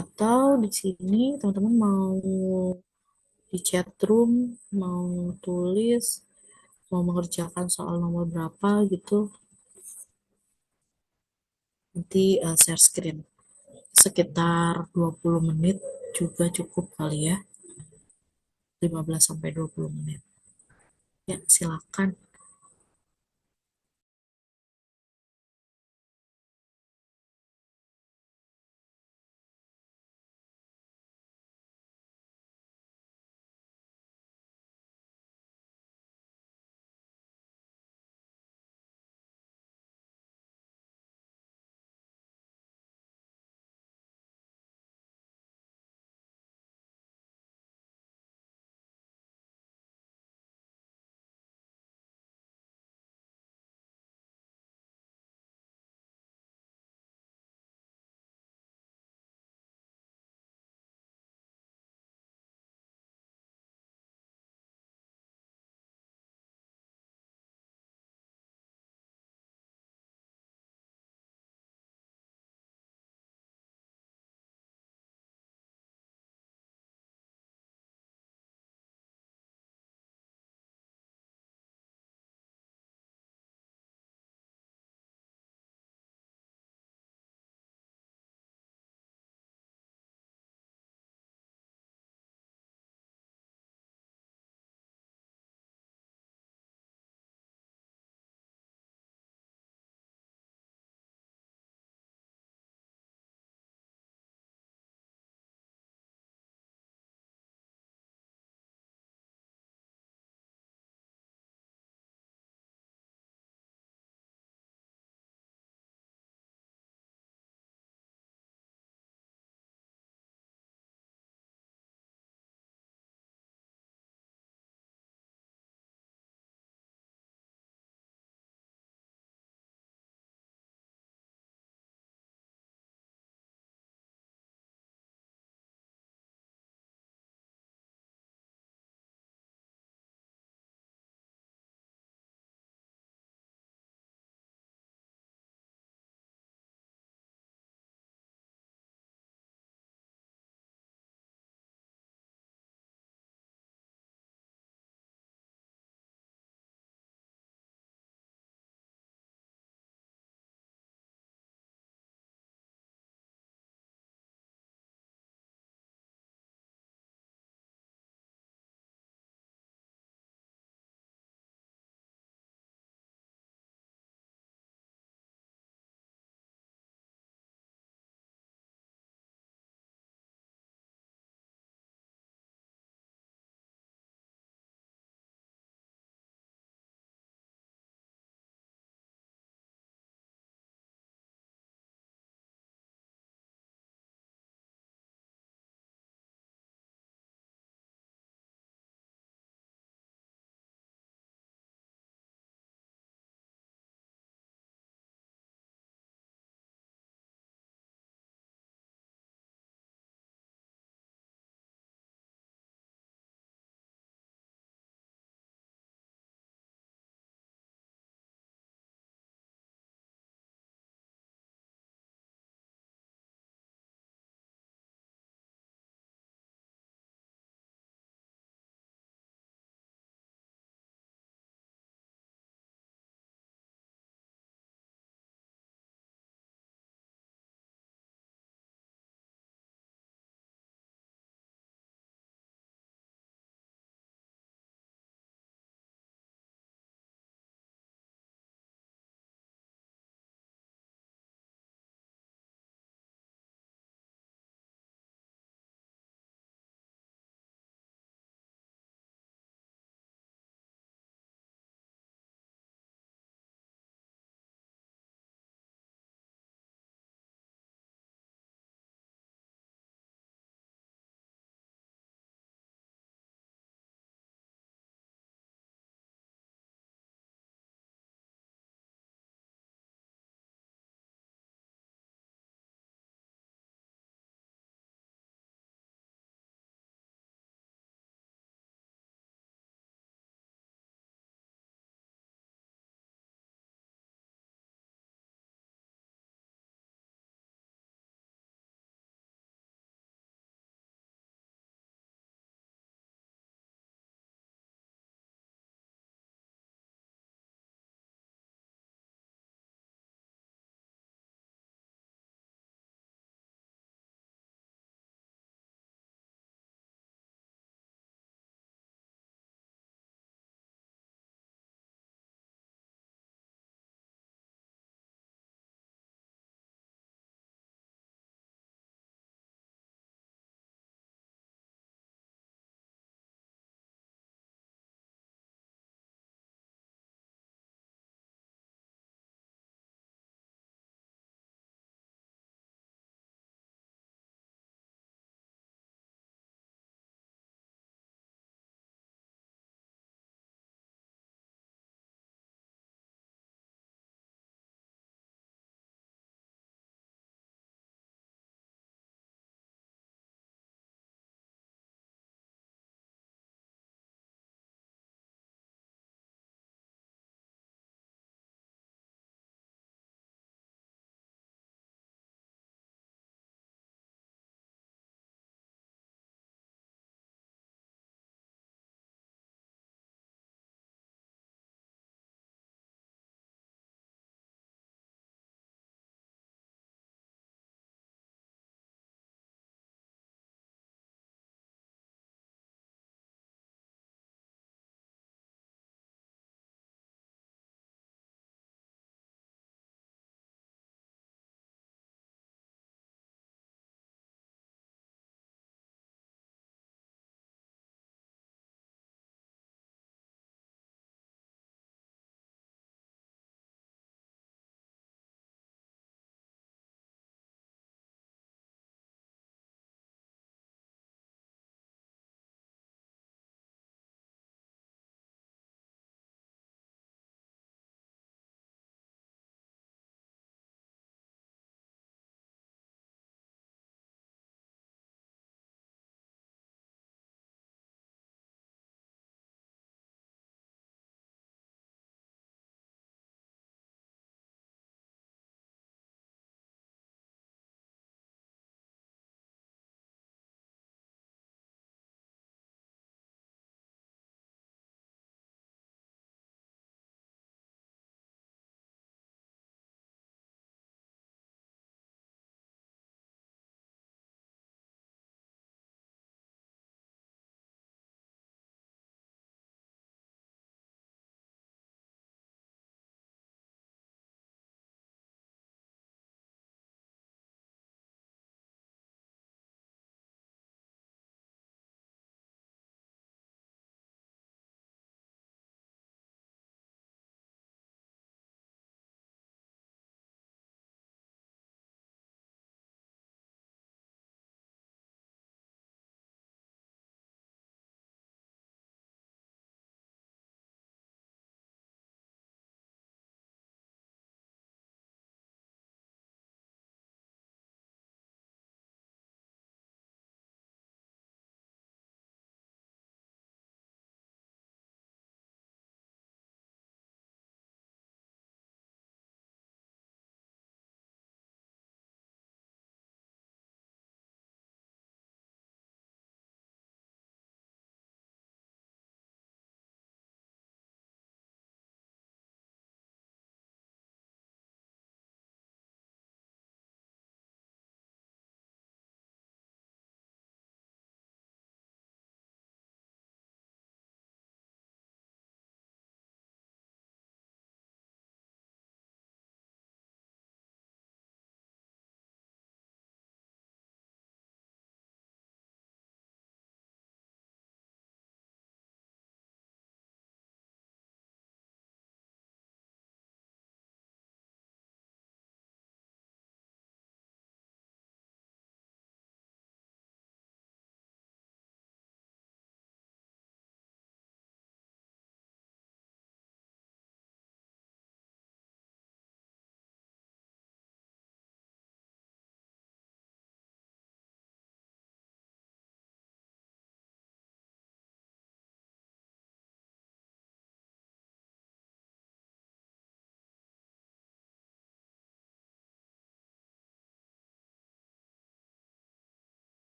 atau di sini teman-teman mau di chat room mau tulis mau mengerjakan soal nomor berapa gitu, nanti share screen sekitar 20 menit juga cukup kali ya, 15 sampai 20 menit. Ya, silakan.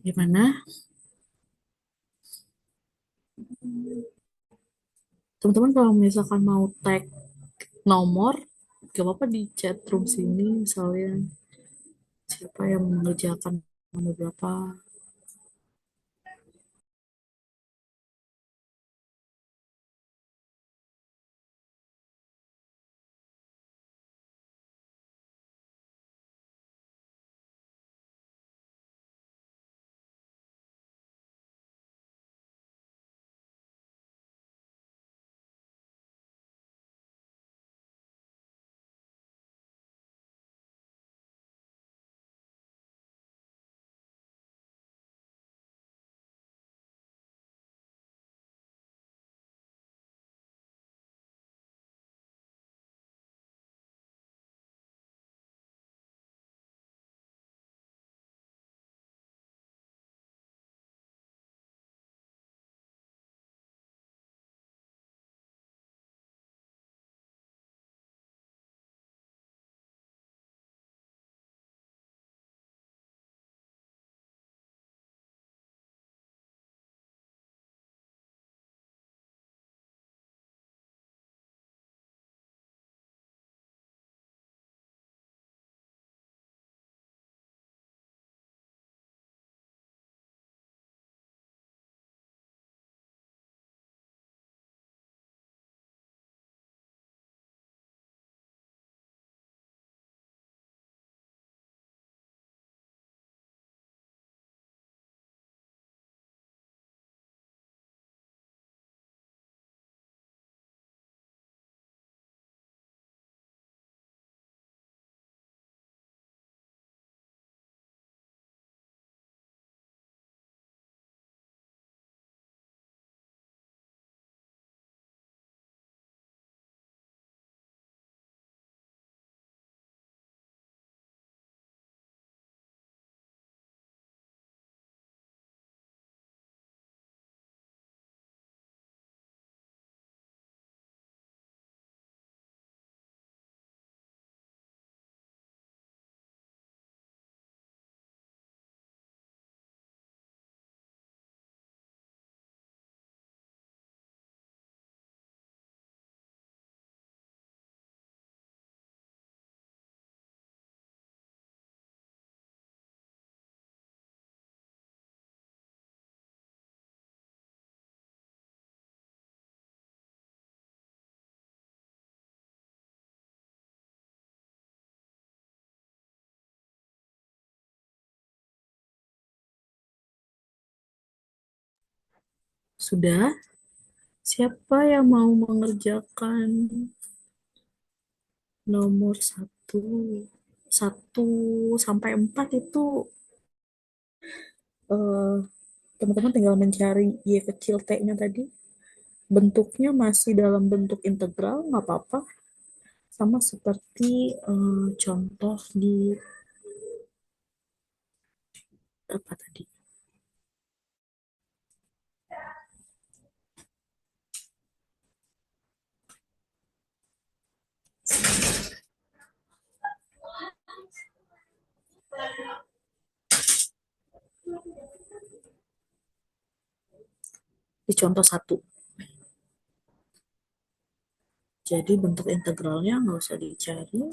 Gimana? Teman-teman kalau misalkan mau tag nomor, gak apa-apa di chat room sini misalnya siapa yang mengerjakan nomor berapa. Sudah? Siapa yang mau mengerjakan nomor satu, satu sampai empat itu eh, teman-teman tinggal mencari Y kecil T-nya tadi. Bentuknya masih dalam bentuk integral, nggak apa-apa. Sama seperti contoh di apa tadi? Di contoh satu. Jadi bentuk integralnya nggak usah dicari.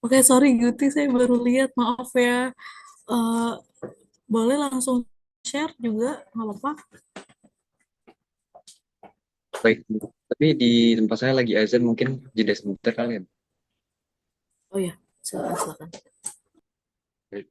Oke, sorry Guti, saya baru lihat, maaf ya. Eh, boleh langsung share juga, nggak apa-apa. Baik, Bu. Tapi di tempat saya lagi azan, mungkin jeda sebentar kali ya. Oh ya, silakan, silakan. Baik.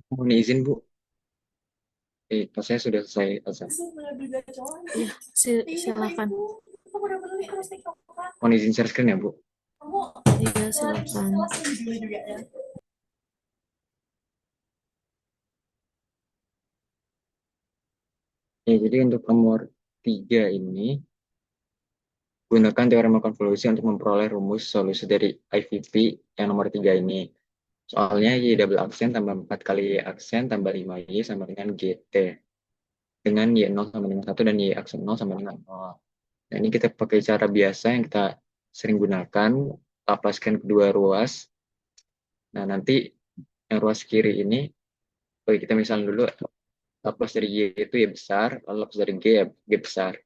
Mohon izin, Bu. Pas saya sudah selesai azan. Iya, silakan. Mohon izin share screen ya, Bu. Iya, silakan. Jadi untuk nomor 3 ini, gunakan teorema konvolusi untuk memperoleh rumus solusi dari IVP yang nomor 3 ini. Soalnya Y double aksen tambah 4 kali Y aksen tambah 5Y sama dengan GT. Dengan Y0 sama dengan 1 dan Y aksen 0 sama dengan 0. Nah, ini kita pakai cara biasa yang kita sering gunakan, lapaskan kedua ruas. Nah, nanti yang ruas kiri ini, oke, kita misalnya dulu, lapas dari Y itu Y besar, lalu lapas dari G ya G besar.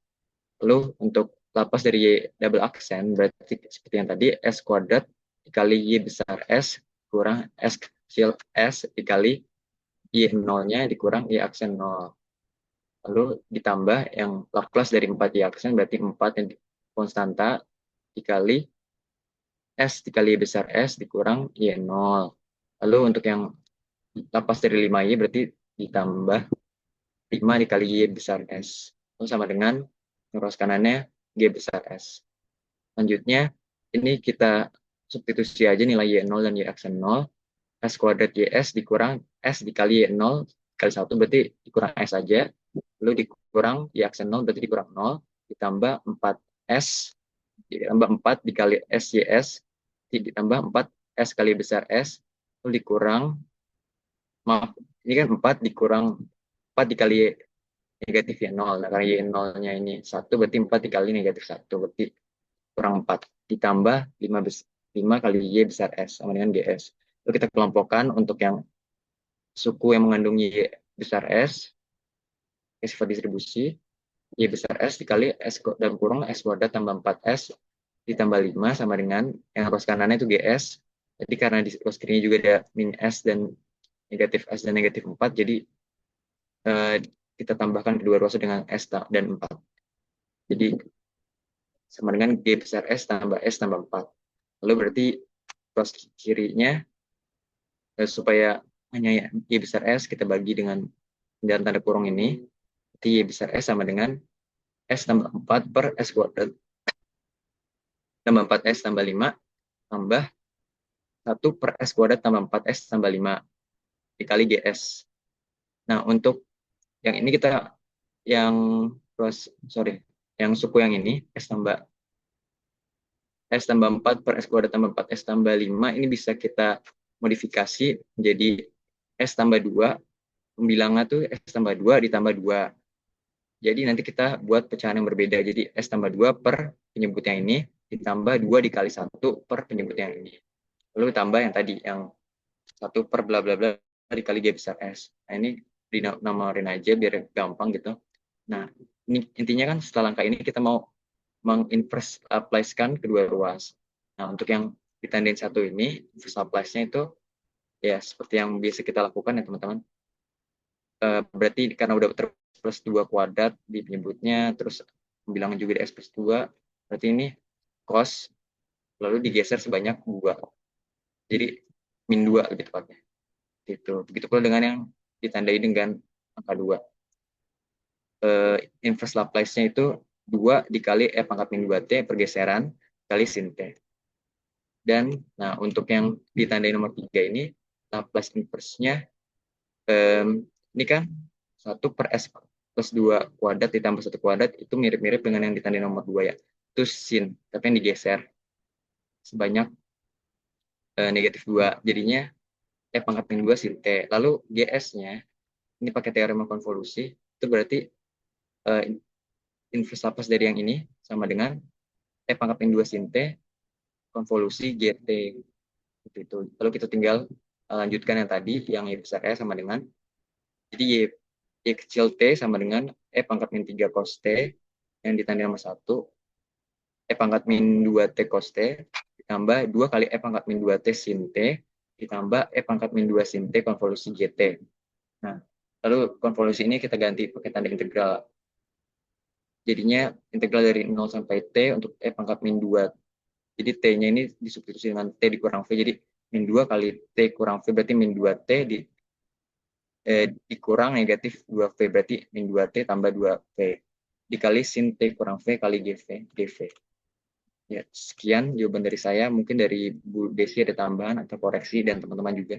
Lalu untuk lapas dari Y double aksen, berarti seperti yang tadi, S kuadrat dikali Y besar S kurang S kecil S dikali Y0-nya dikurang Y aksen 0. Lalu ditambah yang Laplace dari 4 Y aksen, berarti 4 yang konstanta dikali S dikali Y besar S dikurang Y0. Lalu untuk yang Laplace dari 5Y berarti ditambah 5 dikali Y besar S. Itu sama dengan ruas kanannya G besar S. Selanjutnya, ini kita substitusi aja nilai Y0 dan Y aksen 0. S kuadrat YS dikurang S dikali Y0 kali 1 berarti dikurang S aja. Lalu dikurang Y aksen 0 berarti dikurang 0. Ditambah 4S, ditambah 4 dikali SYS, ditambah 4 S kali besar S. Lalu dikurang, maaf, ini kan 4 dikurang 4 dikali negatif Y0. Nah, karena Y0-nya ini 1, berarti 4 dikali negatif 1, berarti kurang 4. Ditambah 5 kali Y besar S, sama dengan GS. Lalu kita kelompokkan untuk yang suku yang mengandung Y besar S, sifat distribusi, Y besar S dikali S dalam kurung S kuadrat tambah 4S ditambah 5 sama dengan yang ruas kanannya itu GS. Jadi karena di ruas kirinya juga ada min S dan negatif S dan negatif 4, jadi kita tambahkan kedua ruas dengan S dan 4. Jadi sama dengan G besar S tambah S tambah 4. Lalu berarti ruas kirinya supaya hanya Y besar S kita bagi dengan tanda kurung ini. Berarti Y besar S sama dengan S tambah 4 per S kuadrat tambah 4S tambah 5 tambah 1 per S kuadrat tambah 4S tambah 5 dikali GS. Nah, untuk yang ini kita yang yang suku yang ini S tambah 4 per S kuadrat tambah 4S tambah 5 ini bisa kita modifikasi menjadi S tambah 2. Pembilangnya tuh S tambah 2 ditambah 2. Jadi nanti kita buat pecahan yang berbeda. Jadi S tambah 2 per penyebut yang ini ditambah 2 dikali 1 per penyebut yang ini. Lalu tambah yang tadi, yang 1 per bla bla bla dikali G besar S. Nah, ini dinamarin aja biar gampang gitu. Nah, ini intinya kan setelah langkah ini kita mau menginverse Laplace-kan kedua ruas. Nah, untuk yang ditandain satu ini, inverse Laplace-nya itu ya seperti yang biasa kita lakukan ya teman-teman. Berarti karena udah plus 2 kuadrat di penyebutnya, terus bilang juga di S plus 2, berarti ini cos, lalu digeser sebanyak 2. Jadi min 2 lebih tepatnya. Gitu. Begitu pula dengan yang ditandai dengan angka 2. Inverse Laplace-nya itu 2 dikali E pangkat min 2T pergeseran kali sin T. Dan nah untuk yang ditandai nomor 3 ini, Laplace inverse-nya ini kan 1 per S plus 2 kuadrat ditambah 1 kuadrat itu mirip-mirip dengan yang ditandai nomor 2 ya. Itu sin, tapi yang digeser sebanyak negatif 2. Jadinya E pangkat min 2 sin T. Lalu GS-nya, ini pakai teorema konvolusi, itu berarti inverse Laplace dari yang ini sama dengan E pangkat min 2 sin T konvolusi GT. Itu. Lalu kita tinggal lanjutkan yang tadi, yang Y besar E sama dengan, jadi Y kecil T sama dengan E pangkat min 3 cos T yang ditandai nomor 1, E pangkat min 2 T cos T ditambah 2 kali E pangkat min 2 T sin T ditambah E pangkat min 2 sin T konvolusi GT. Nah, lalu konvolusi ini kita ganti pakai tanda integral. Jadinya integral dari 0 sampai T untuk E pangkat min 2. Jadi T-nya ini disubstitusi dengan T dikurang V. Jadi min 2 kali T kurang V berarti min 2T dikurang negatif 2V. Berarti min 2T tambah 2V. Dikali sin T kurang V kali GV. Ya, sekian jawaban dari saya. Mungkin dari Bu Desi ada tambahan atau koreksi dan teman-teman juga.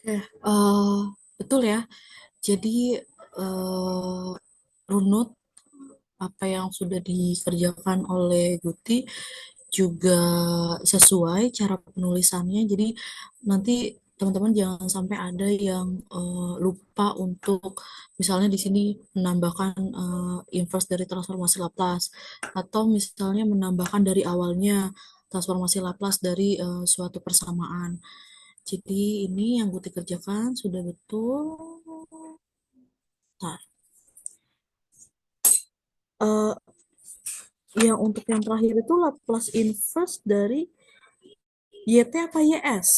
Oke, betul ya. Jadi runut apa yang sudah dikerjakan oleh Guti juga sesuai cara penulisannya. Jadi nanti teman-teman jangan sampai ada yang lupa untuk misalnya di sini menambahkan inverse dari transformasi Laplace atau misalnya menambahkan dari awalnya transformasi Laplace dari suatu persamaan. Jadi ini yang Guti kerjakan sudah betul. Nah, eh, yang untuk yang terakhir itu Laplace inverse dari YT apa YS?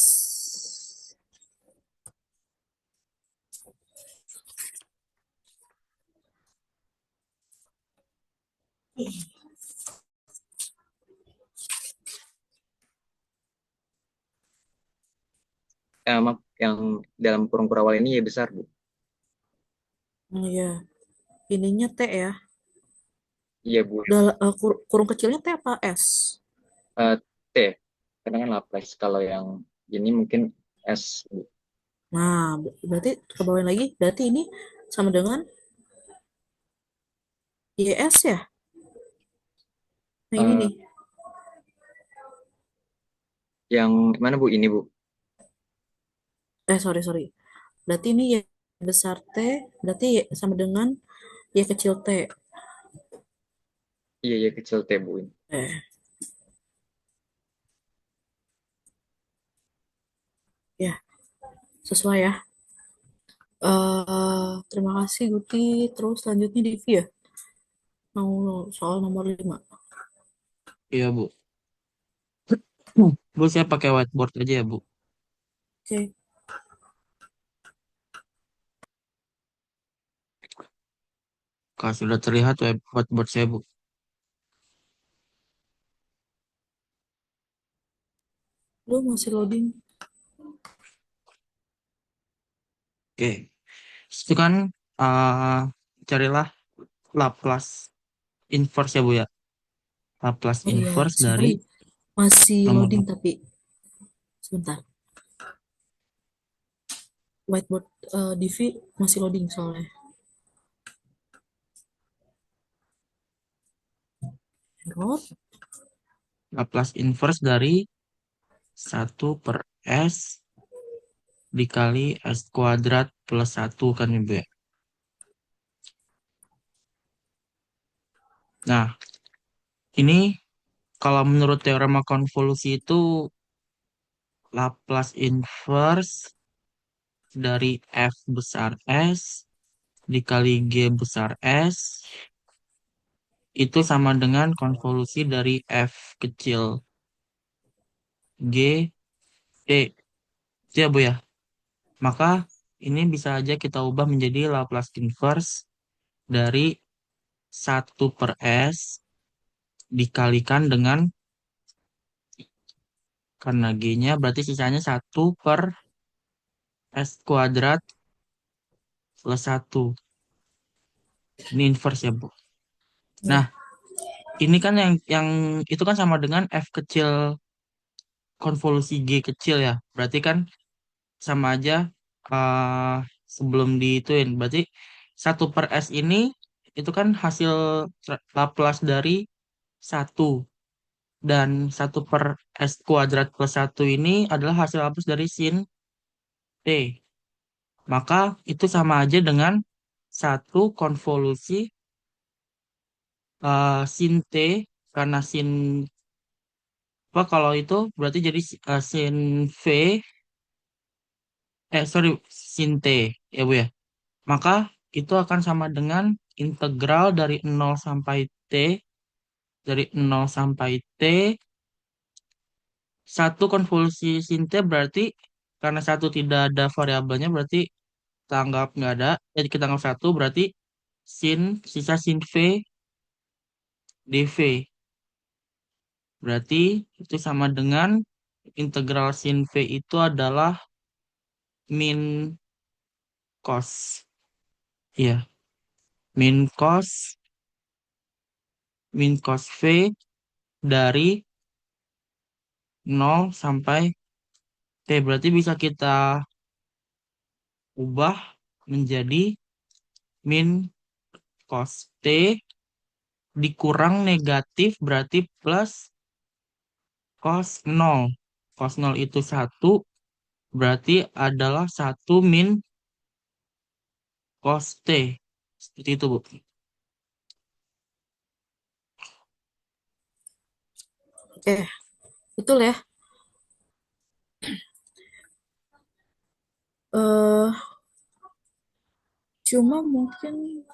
Maaf, yang dalam kurung kurawal ini Y besar, Bu. Nah, ya, ininya T ya. Iya, Bu. Kurung kecilnya T apa S? T. Karena kan Laplace. Kalau yang ini mungkin S, Bu. Nah, berarti ke bawah lagi. Berarti ini sama dengan YS ya? Nah, ini Uh, nih. yang mana, Bu? Ini, Bu. Sorry. Berarti ini Y besar T, berarti Y sama dengan Y kecil T. Iya, kecil T, Bu. Eh, sesuai ya. Terima kasih Guti. Terus selanjutnya Divi ya. Mau soal nomor 5. Iya, Bu. Bu, saya pakai whiteboard aja ya, Bu. Oke. Kalau sudah terlihat whiteboard saya, Bu. Lu masih loading. Oke. Itu kan eh carilah Laplace inverse ya, Bu ya. Laplace Oh iya, inverse dari sorry. Masih nomor loading tapi sebentar. Whiteboard Divi masih loading soalnya. Error. Laplace inverse dari 1/s dikali s kuadrat plus 1 kan ya, Bu ya. Nah, ini kalau menurut teorema konvolusi itu Laplace inverse dari f besar S dikali G besar S itu sama dengan konvolusi dari f kecil G T. Itu ya, Bu ya. Maka ini bisa aja kita ubah menjadi Laplace inverse dari 1/s dikalikan dengan, karena G-nya berarti sisanya 1/s kuadrat plus 1. Ini inverse ya, Bu. Nah, Ya. ini kan yang itu kan sama dengan f kecil konvolusi G kecil ya. Berarti kan sama aja eh sebelum diituin. Berarti 1/s ini itu kan hasil Laplace dari 1. Dan 1/s kuadrat plus 1 ini adalah hasil Laplace dari sin T. Maka itu sama aja dengan satu konvolusi sin T, karena sin apa kalau itu berarti jadi sin V, sorry, sin T ya, Bu ya. Maka itu akan sama dengan integral dari 0 sampai T, dari 0 sampai T, satu konvolusi sin T berarti karena satu tidak ada variabelnya berarti kita anggap nggak ada, jadi kita anggap satu berarti sin, sisa sin V dV. Berarti itu sama dengan integral sin V itu adalah min cos. Iya, min cos V dari 0 sampai T. Berarti bisa kita ubah menjadi min cos T dikurang negatif berarti plus cos 0. Cos 0 itu 1 berarti adalah 1 min cos T. Seperti itu, Bu. Oke, betul ya. eh Cuma mungkin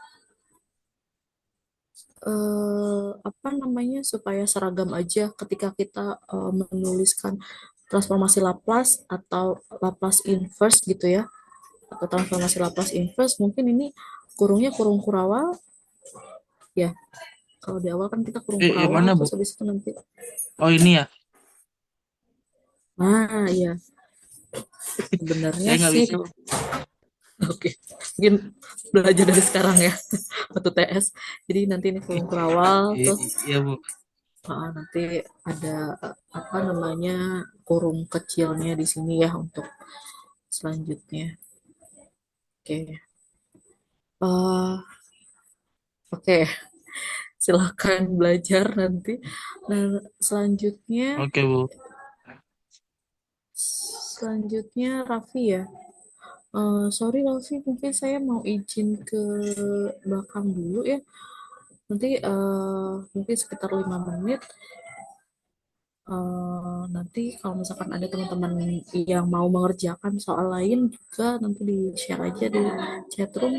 apa namanya, supaya seragam aja ketika kita menuliskan transformasi Laplace atau Laplace inverse gitu ya, atau transformasi Laplace inverse, mungkin ini kurungnya kurung Kurawal ya. Kalau di awal kan kita kurung Yang Kurawal, mana, Bu? terus habis itu nanti, Oh, ini ya. nah iya, sebenarnya Saya nggak sih. bisa, Bu. Oke, mungkin belajar dari sekarang ya waktu TS. Jadi nanti ini kurung Kurawal, terus Iya, Bu. nanti ada apa namanya, kurung kecilnya di sini ya untuk selanjutnya. Oke. Oke, silakan belajar nanti. Nah, selanjutnya Oke, Bu. selanjutnya Raffi ya. Sorry Raffi, mungkin saya mau izin ke belakang dulu ya. Nanti mungkin sekitar 5 menit. Nanti kalau misalkan ada teman-teman yang mau mengerjakan soal lain juga nanti di-share aja di chatroom.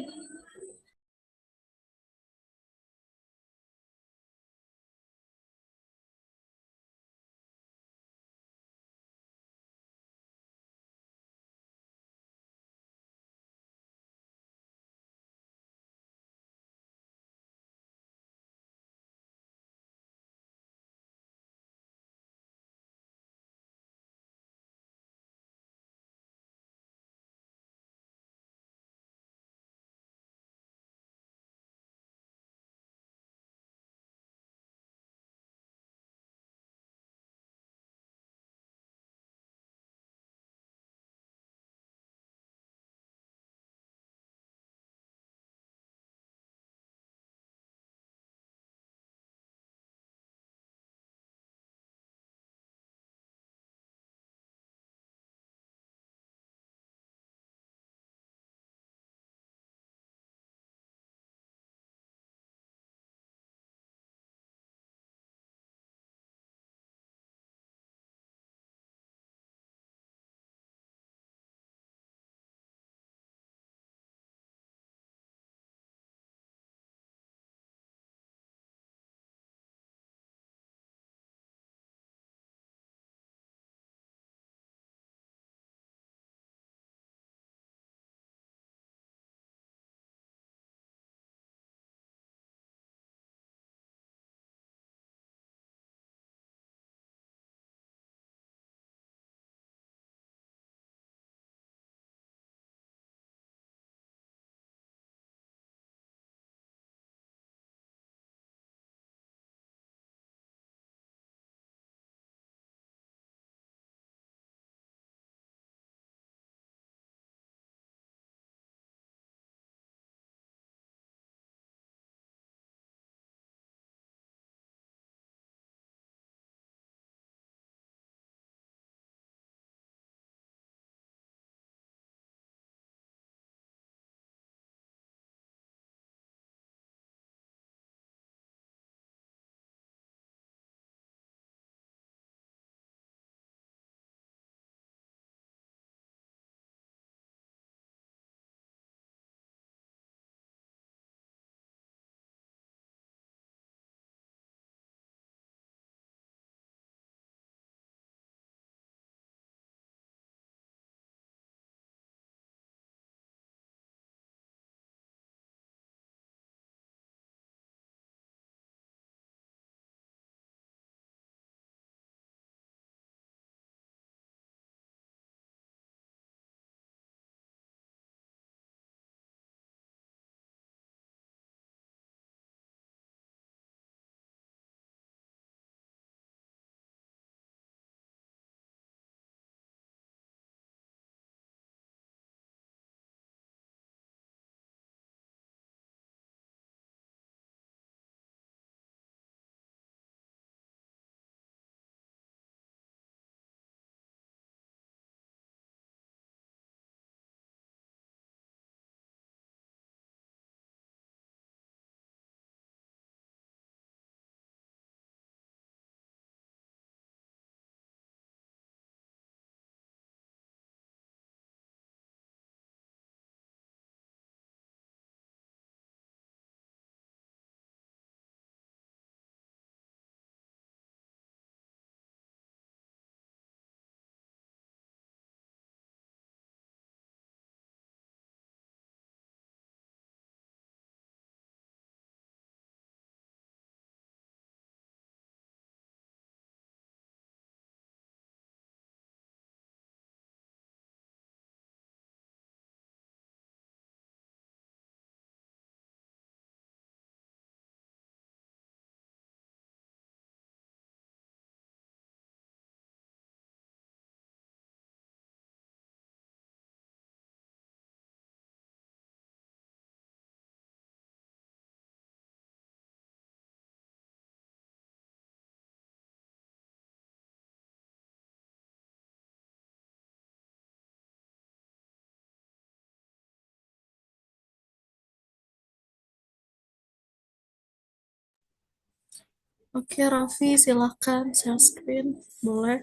Oke, Raffi, silakan share screen. Boleh.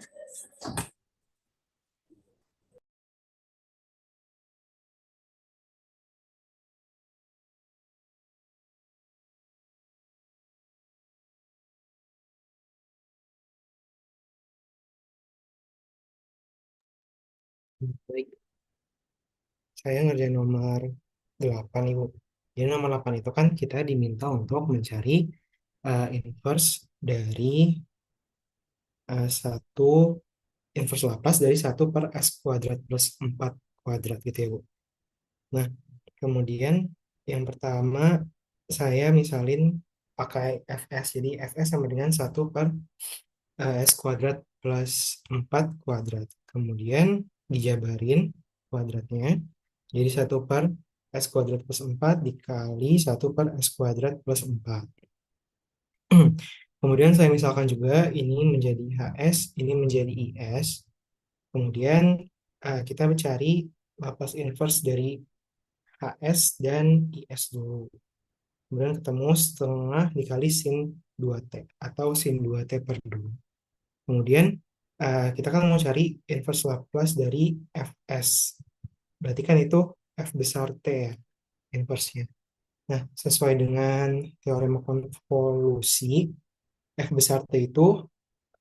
Baik, saya ngerjain nomor 8, Ibu. Jadi nomor 8 itu kan kita diminta untuk mencari inverse dari satu inverse Laplace dari 1/s² plus 4 kuadrat gitu ya, Bu. Nah, kemudian yang pertama saya misalin pakai fs. Jadi fs sama dengan 1/s² plus 4 kuadrat. Kemudian dijabarin kuadratnya. Jadi 1/s² plus 4 dikali 1/s² plus 4. Kemudian saya misalkan juga ini menjadi HS, ini menjadi IS. Kemudian kita mencari Laplace inverse dari HS dan IS dulu. Kemudian ketemu setengah dikali sin 2T atau sin 2T per 2. Kemudian kita kan mau cari inverse Laplace dari Fs. Berarti kan itu F besar T ya, inverse-nya. Nah, sesuai dengan teorema konvolusi, F besar T itu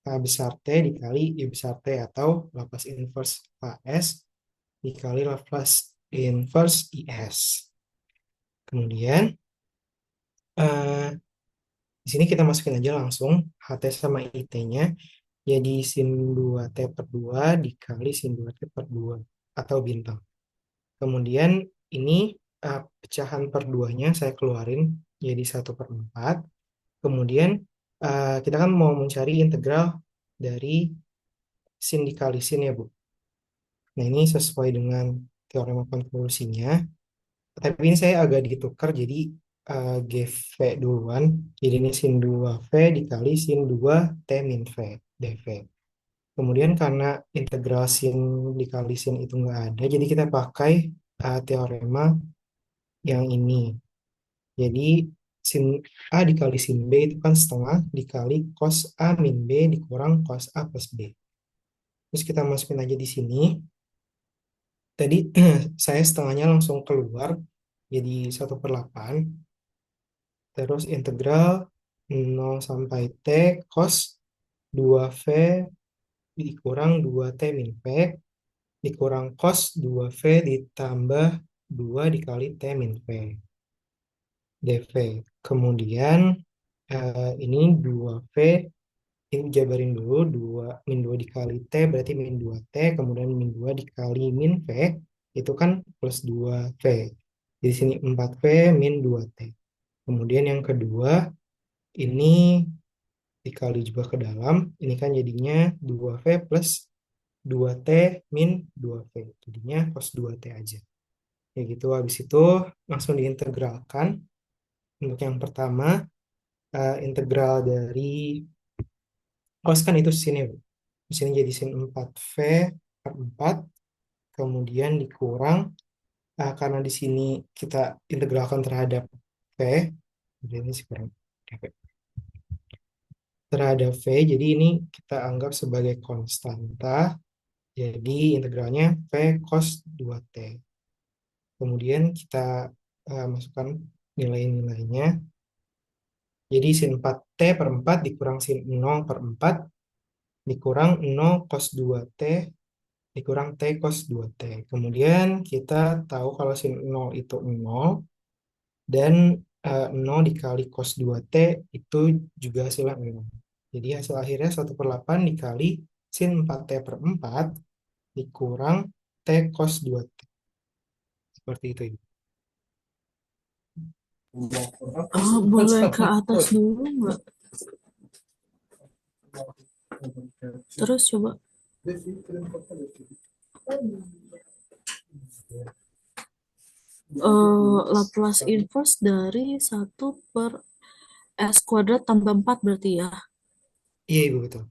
K besar T dikali I besar T atau Laplace inverse Hs dikali Laplace inverse IS. Kemudian eh, di sini kita masukin aja langsung HT sama IT-nya. Jadi sin 2T per 2 dikali sin 2T per 2 atau bintang. Kemudian ini pecahan per 2-nya saya keluarin jadi 1/4. Kemudian kita kan mau mencari integral dari sin dikali sin ya, Bu. Nah, ini sesuai dengan teorema konvolusinya. Tapi ini saya agak ditukar jadi GV duluan. Jadi ini sin 2V dikali sin 2T min V, dV. Kemudian karena integral sin dikali sin itu nggak ada, jadi kita pakai teorema yang ini. Jadi sin A dikali sin B itu kan setengah dikali cos A min B dikurang cos A plus B. Terus kita masukin aja di sini. Tadi saya setengahnya langsung keluar jadi 1/8. Terus integral 0 sampai T cos 2V dikurang 2T min V dikurang cos 2V ditambah 2 dikali T min V dV. Kemudian ini 2V, ini jabarin dulu, 2 min 2 dikali T berarti min 2T, kemudian min 2 dikali min V, itu kan plus 2V. Di sini 4V min 2T. Kemudian yang kedua, ini dikali juga ke dalam, ini kan jadinya 2V plus 2T min 2V. Jadinya cos 2T aja. Ya gitu, habis itu langsung diintegralkan. Untuk yang pertama, integral dari cos kan itu sin ya, Bu. Di sini jadi sin 4V per 4, kemudian dikurang, karena di sini kita integralkan terhadap V, jadi ini sekarang terhadap V, jadi ini kita anggap sebagai konstanta, jadi integralnya V cos 2T. Kemudian kita masukkan nilai-nilainya. Jadi sin 4T per 4 dikurang sin 0 per 4 dikurang 0 cos 2T dikurang T cos 2T. Kemudian kita tahu kalau sin 0 itu 0 dan 0 dikali cos 2T itu juga hasilnya 0. Jadi hasil akhirnya 1/8 dikali sin 4T per 4 dikurang T cos 2T. Seperti itu. Boleh ke atas dulu nggak? Terus coba. Laplace inverse dari 1/s² tambah 4 berarti ya. Iya, Ibu, betul.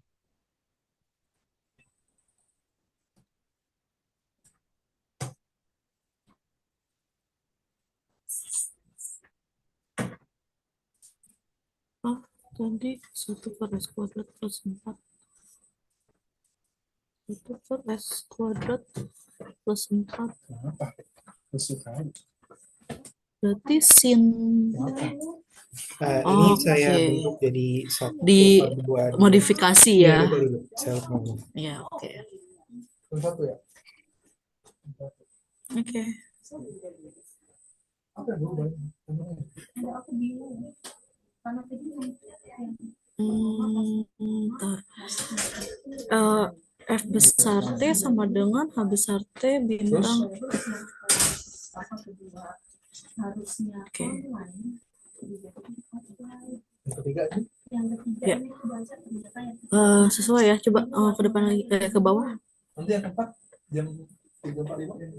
Oh, Tadi 1 per S kuadrat plus 4. 1 per S kuadrat plus 4. Kenapa? Kesukaan. Berarti sin. Ini saya Oke. bentuk jadi satu Di per dua dua. modifikasi Iya, ya. betul, Ibu. Saya ngomong. Ya, oke. Satu ya? Oke. Apa ya, Bu? Ntar. F besar T sama dengan H besar T bintang. Oke. Yang ketiga ini? Ya. Sesuai ya. Coba ke depan lagi, ke bawah. Nanti yang keempat jam 3.45. Nggak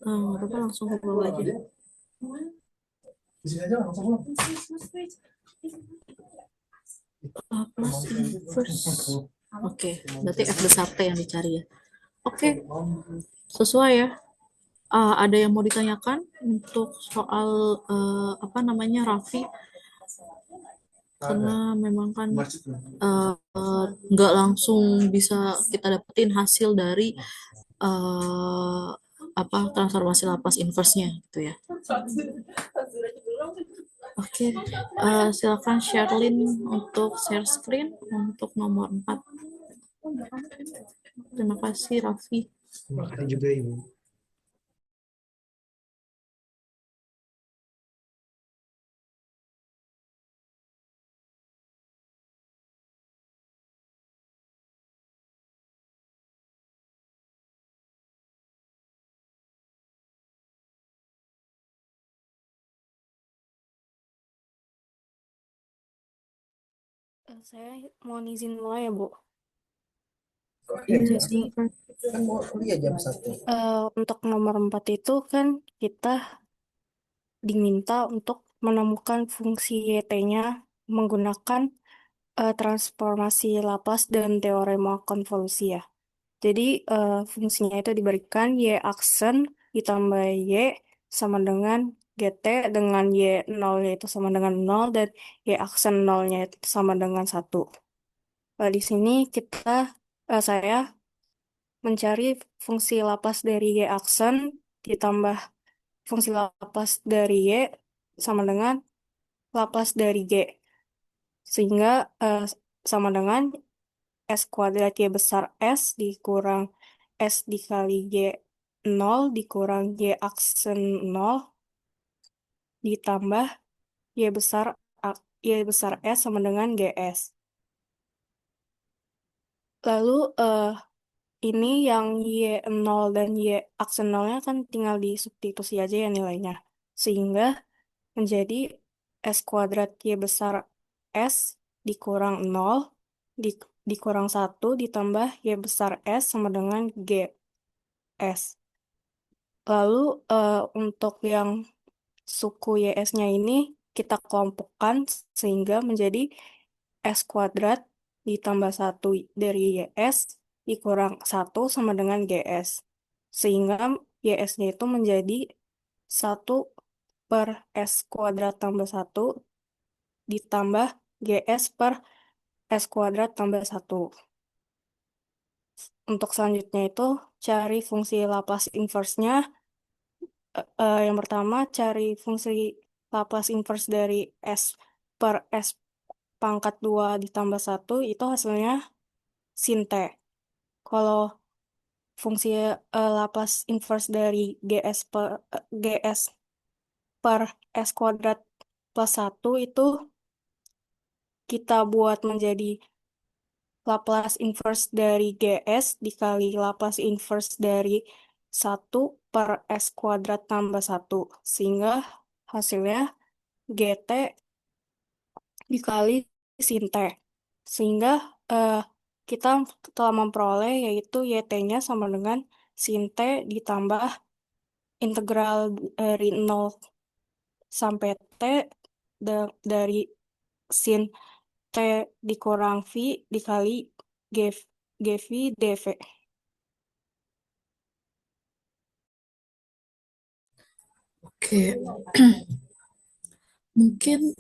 apa-apa, langsung ke bawah aja. Di sini aja langsung pulang. Plus inverse. Oke, berarti F besar T yang dicari ya. Oke, sesuai ya. Ada yang mau ditanyakan untuk soal apa namanya Raffi? Karena memang kan nggak langsung bisa kita dapetin hasil dari apa transformasi lapas inverse-nya gitu ya. Oke, silakan Sherlyn untuk share screen untuk nomor 4. Terima kasih Raffi. Terima kasih juga, Ibu. Saya mau izin mulai ya, Bu. Iya, Jadi, kan mau kuliah jam 1. untuk nomor 4 itu kan kita diminta untuk menemukan fungsi YT-nya menggunakan transformasi Laplace dan teorema konvolusi ya. Jadi, fungsinya itu diberikan Y aksen ditambah Y sama dengan GT dengan Y 0 itu sama dengan 0 dan Y aksen 0-nya itu sama dengan 1. Di sini saya mencari fungsi Laplace dari Y aksen ditambah fungsi Laplace dari Y sama dengan Laplace dari G. Sehingga sama dengan S kuadrat Y besar S dikurang S dikali Y 0 dikurang Y aksen 0 ditambah Y besar S sama dengan GS. Lalu ini yang Y0 dan Y aksen 0-nya kan tinggal disubstitusi aja ya nilainya. Sehingga menjadi S kuadrat Y besar S dikurang 0 dikurang 1 ditambah Y besar S sama dengan GS. Lalu untuk yang suku YS-nya ini kita kelompokkan sehingga menjadi S kuadrat ditambah 1 dari YS dikurang 1 sama dengan GS. Sehingga YS-nya itu menjadi 1 per S kuadrat tambah 1 ditambah GS per S kuadrat tambah 1. Untuk selanjutnya itu cari fungsi Laplace inverse-nya. Yang pertama cari fungsi Laplace inverse dari S per S pangkat 2 ditambah 1 itu hasilnya sin T. Kalau fungsi Laplace inverse dari GS per S kuadrat plus 1 itu kita buat menjadi Laplace inverse dari GS dikali Laplace inverse dari 1 per S kuadrat tambah 1. Sehingga hasilnya GT dikali sin T. Sehingga kita telah memperoleh yaitu YT-nya sama dengan sin T ditambah integral dari 0 sampai T dari sin T dikurang V dikali GV dV. Oke. Mungkin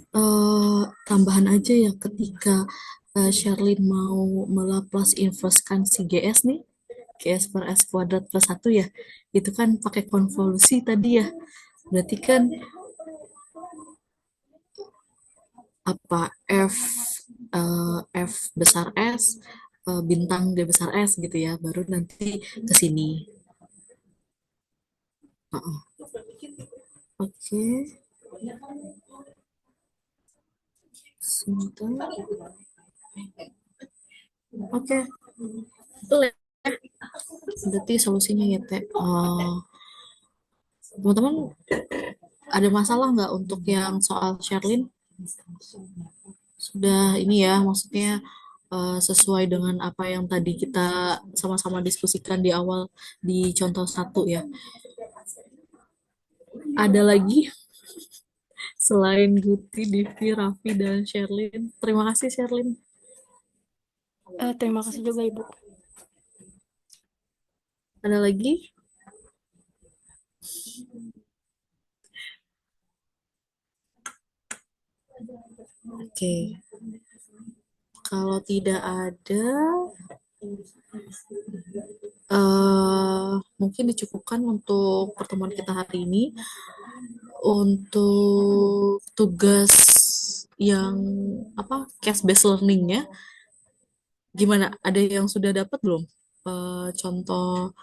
tambahan aja ya ketika Sherlyn mau melaplace inversekan si GS nih, GS per S kuadrat plus 1 ya, itu kan pakai konvolusi tadi ya. Berarti kan apa F besar S bintang D besar S gitu ya, baru nanti ke sini. Oke, sebentar. Oke, betul ya. Berarti solusinya ya, Teh. Teman-teman ada masalah nggak untuk yang soal Sherlyn? Sudah ini ya, maksudnya sesuai dengan apa yang tadi kita sama-sama diskusikan di awal di contoh satu ya. Ada lagi selain Guti, Divi, Raffi, dan Sherlyn. Terima kasih Sherlyn. Terima kasih juga Ibu. Ada lagi? Oke. Kalau tidak ada, mungkin dicukupkan untuk pertemuan kita hari ini. Untuk tugas yang apa case based learningnya, gimana? Ada yang sudah dapat belum? Contoh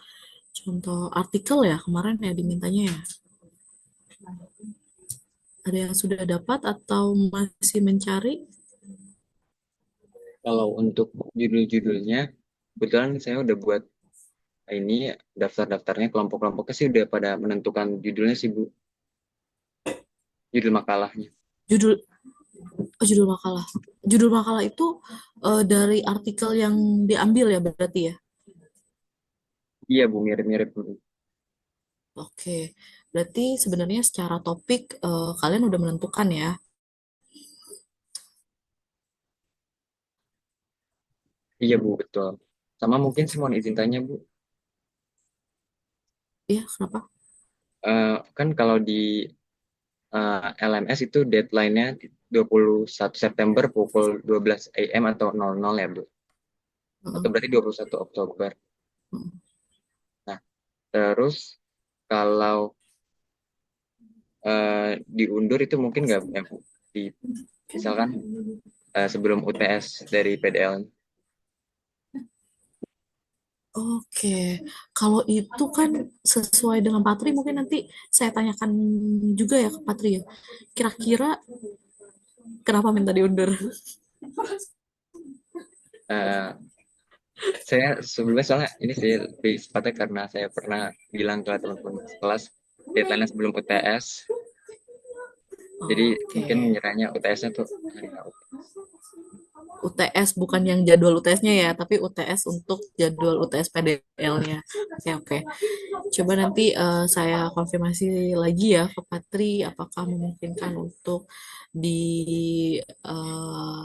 contoh artikel ya kemarin ya dimintanya ya. Ada yang sudah dapat atau masih mencari? Kalau untuk judul-judulnya, kebetulan saya udah buat ini daftar-daftarnya, kelompok-kelompoknya sih udah pada menentukan judulnya sih Bu, judul makalahnya. Judul judul makalah. Judul makalah itu dari artikel yang diambil ya berarti ya. Iya Bu, mirip-mirip Bu. Oke, berarti sebenarnya secara topik kalian udah menentukan ya. Iya Bu, betul. Sama mungkin saya mau izin tanya Bu, Iya, kenapa? kan kalau di LMS itu deadline-nya 21 September pukul 12 AM atau 00 ya Bu? Atau Heeh, berarti 21 Oktober. heeh. Nah, terus kalau diundur itu mungkin nggak ya Bu? Misalkan sebelum UTS dari PDL. Oke, kalau itu kan sesuai dengan Patri, mungkin nanti saya tanyakan juga ya ke Patri ya. Kira-kira kenapa minta diundur? Eh, saya sebelumnya soalnya ini sih lebih sepatnya karena saya pernah bilang ke teman-teman kelas deadline sebelum UTS. Jadi Oke, mungkin ngiranya UTS-nya tuh hari apa. UTS bukan yang jadwal UTS-nya ya, tapi UTS untuk jadwal UTS PDL-nya. Oke, oke. Coba nanti saya konfirmasi lagi ya ke Patri, apakah memungkinkan untuk di eh,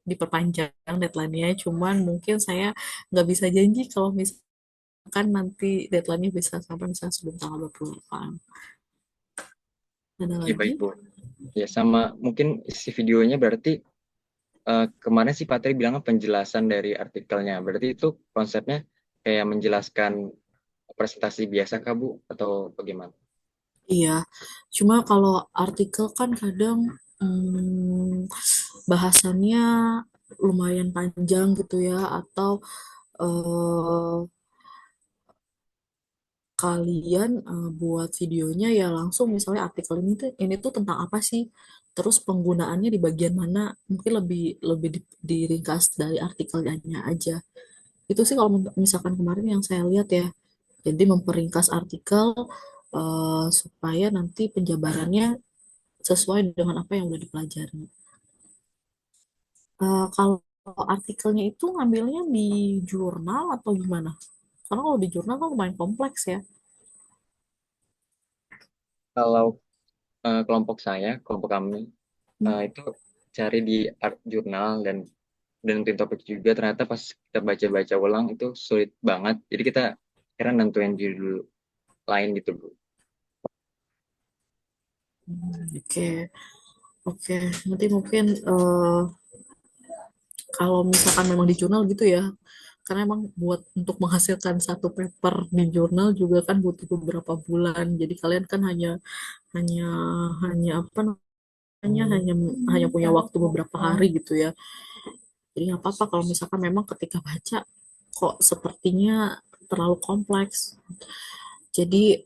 diperpanjang deadline-nya. Cuman mungkin saya nggak bisa janji kalau misalkan nanti deadline-nya bisa sampai misalnya sebelum tanggal 28. Ada Iya lagi? baik Bu. Ya sama mungkin isi videonya berarti kemarin si Patri bilang penjelasan dari artikelnya. Berarti itu konsepnya kayak menjelaskan presentasi biasa kah Bu atau bagaimana? Iya, cuma kalau artikel kan kadang bahasannya lumayan panjang gitu ya, atau eh, kalian buat videonya ya langsung misalnya artikel ini tuh tentang apa sih, terus penggunaannya di bagian mana, mungkin lebih lebih diringkas dari artikelnya aja. Itu sih kalau misalkan kemarin yang saya lihat ya. Jadi memperingkas artikel supaya nanti penjabarannya sesuai dengan apa yang udah dipelajari. Kalau artikelnya itu ngambilnya di jurnal atau gimana? Karena kalau di jurnal kan lumayan kompleks ya. Kalau kelompok saya, kelompok kami Hmm. itu cari di art jurnal dan nentuin topik juga ternyata pas kita baca-baca ulang itu sulit banget. Jadi kita kira nentuin judul lain gitu Bu. Oke. Oke, nanti mungkin kalau misalkan memang di jurnal gitu ya, karena emang buat untuk menghasilkan satu paper di jurnal juga kan butuh beberapa bulan. Jadi kalian kan hanya hanya hanya apa namanya hanya hanya punya waktu beberapa hari gitu ya. Jadi nggak apa-apa kalau misalkan memang ketika baca kok sepertinya terlalu kompleks. Jadi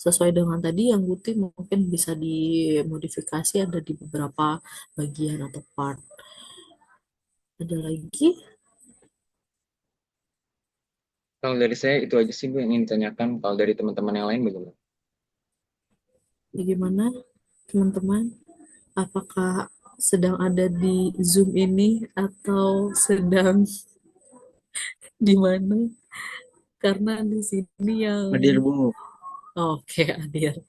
sesuai dengan tadi yang Guti mungkin bisa dimodifikasi ada di beberapa bagian atau part. Ada lagi? Kalau dari saya itu aja sih Bu yang ingin ditanyakan. Kalau dari teman-teman yang lain bagaimana? Bagaimana teman-teman? Apakah sedang ada di Zoom ini atau sedang di mana? Karena di sini yang Hadir Bu. oke hadir.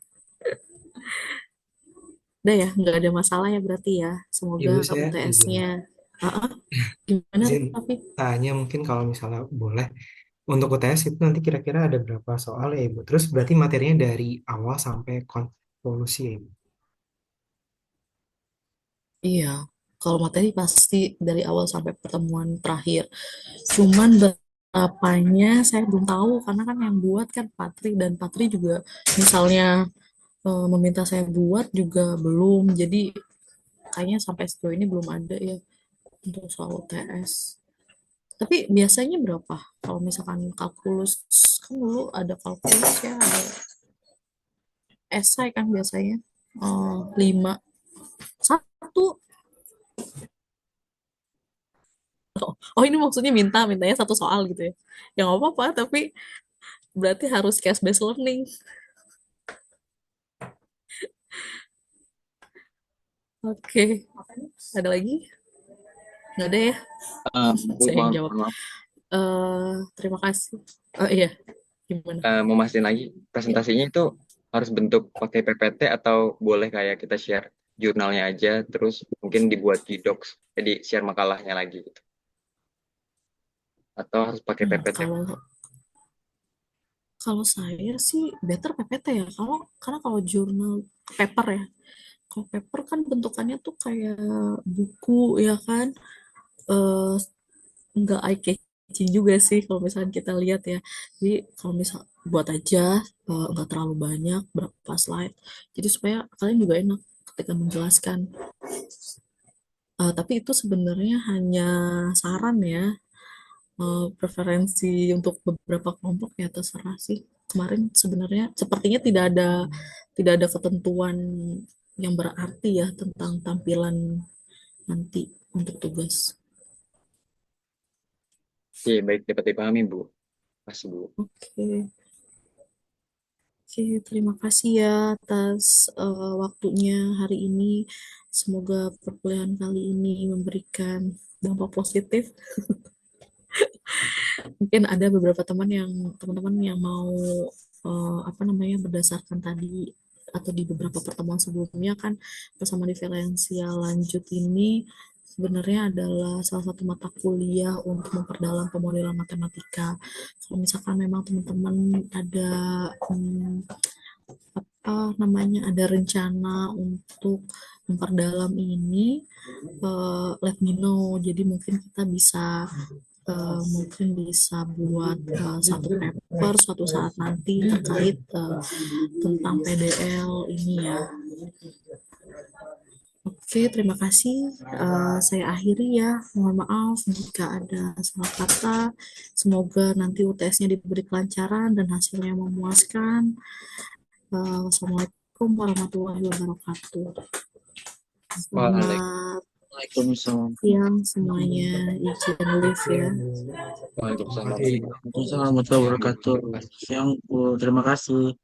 Udah ya, nggak ada masalah ya berarti ya. Semoga Ibu saya izin UTS-nya. Gimana izin tapi tanya mungkin kalau misalnya boleh. Untuk UTS itu nanti kira-kira ada berapa soal ya Ibu? Terus berarti materinya dari awal sampai konklusi ya Ibu? iya, kalau materi pasti dari awal sampai pertemuan terakhir. Cuman berapanya saya belum tahu karena kan yang buat kan Patri dan Patri juga misalnya meminta saya buat juga belum. Jadi kayaknya sampai sejauh ini belum ada ya untuk soal UTS. Tapi biasanya berapa? Kalau misalkan kalkulus kan dulu ada kalkulus ya, ada esai kan biasanya 5 satu. Oh ini maksudnya mintanya satu soal gitu ya? Ya nggak apa-apa tapi berarti harus case based learning. Oke, ada lagi? Nggak ada ya? Bu, Saya yang mohon jawab. maaf. Terima kasih. Oh iya, gimana? Mau mastiin lagi, Ya. presentasinya itu harus bentuk pakai PPT atau boleh kayak kita share jurnalnya aja, terus mungkin dibuat di Docs, jadi share makalahnya lagi gitu. Atau harus pakai PPT. Kalau kalau saya sih better PPT ya. Karena kalau jurnal paper ya, kalau paper kan bentukannya tuh kayak buku ya kan, eh nggak eye catching juga sih kalau misalnya kita lihat ya. Jadi kalau misal buat aja nggak terlalu banyak berapa slide. Jadi supaya kalian juga enak ketika menjelaskan. Tapi itu sebenarnya hanya saran ya, preferensi untuk beberapa kelompok ya terserah sih. Kemarin sebenarnya sepertinya tidak ada ketentuan yang berarti ya tentang tampilan nanti untuk tugas. Oke, baik dapat dipahami Bu. Makasih Bu. Oke, oke, terima kasih ya atas waktunya hari ini. Semoga perkuliahan kali ini memberikan dampak positif. Mungkin ada beberapa teman-teman yang mau apa namanya berdasarkan tadi atau di beberapa pertemuan sebelumnya kan bersama diferensial lanjut ini sebenarnya adalah salah satu mata kuliah untuk memperdalam pemodelan matematika. Kalau misalkan memang teman-teman ada apa namanya ada rencana untuk memperdalam ini, let me know. Jadi mungkin bisa buat satu paper suatu saat nanti terkait tentang PDL ini ya. Oke, terima kasih. Saya akhiri ya. Mohon maaf jika ada salah kata. Semoga nanti UTS-nya diberi kelancaran dan hasilnya memuaskan. Wassalamualaikum warahmatullahi wabarakatuh. Selamat Waalaikumsalam. siang semuanya. Izin live ya. Waalaikumsalam. Oke. Waalaikumsalam warahmatullahi wabarakatuh. Siang Bu, terima kasih.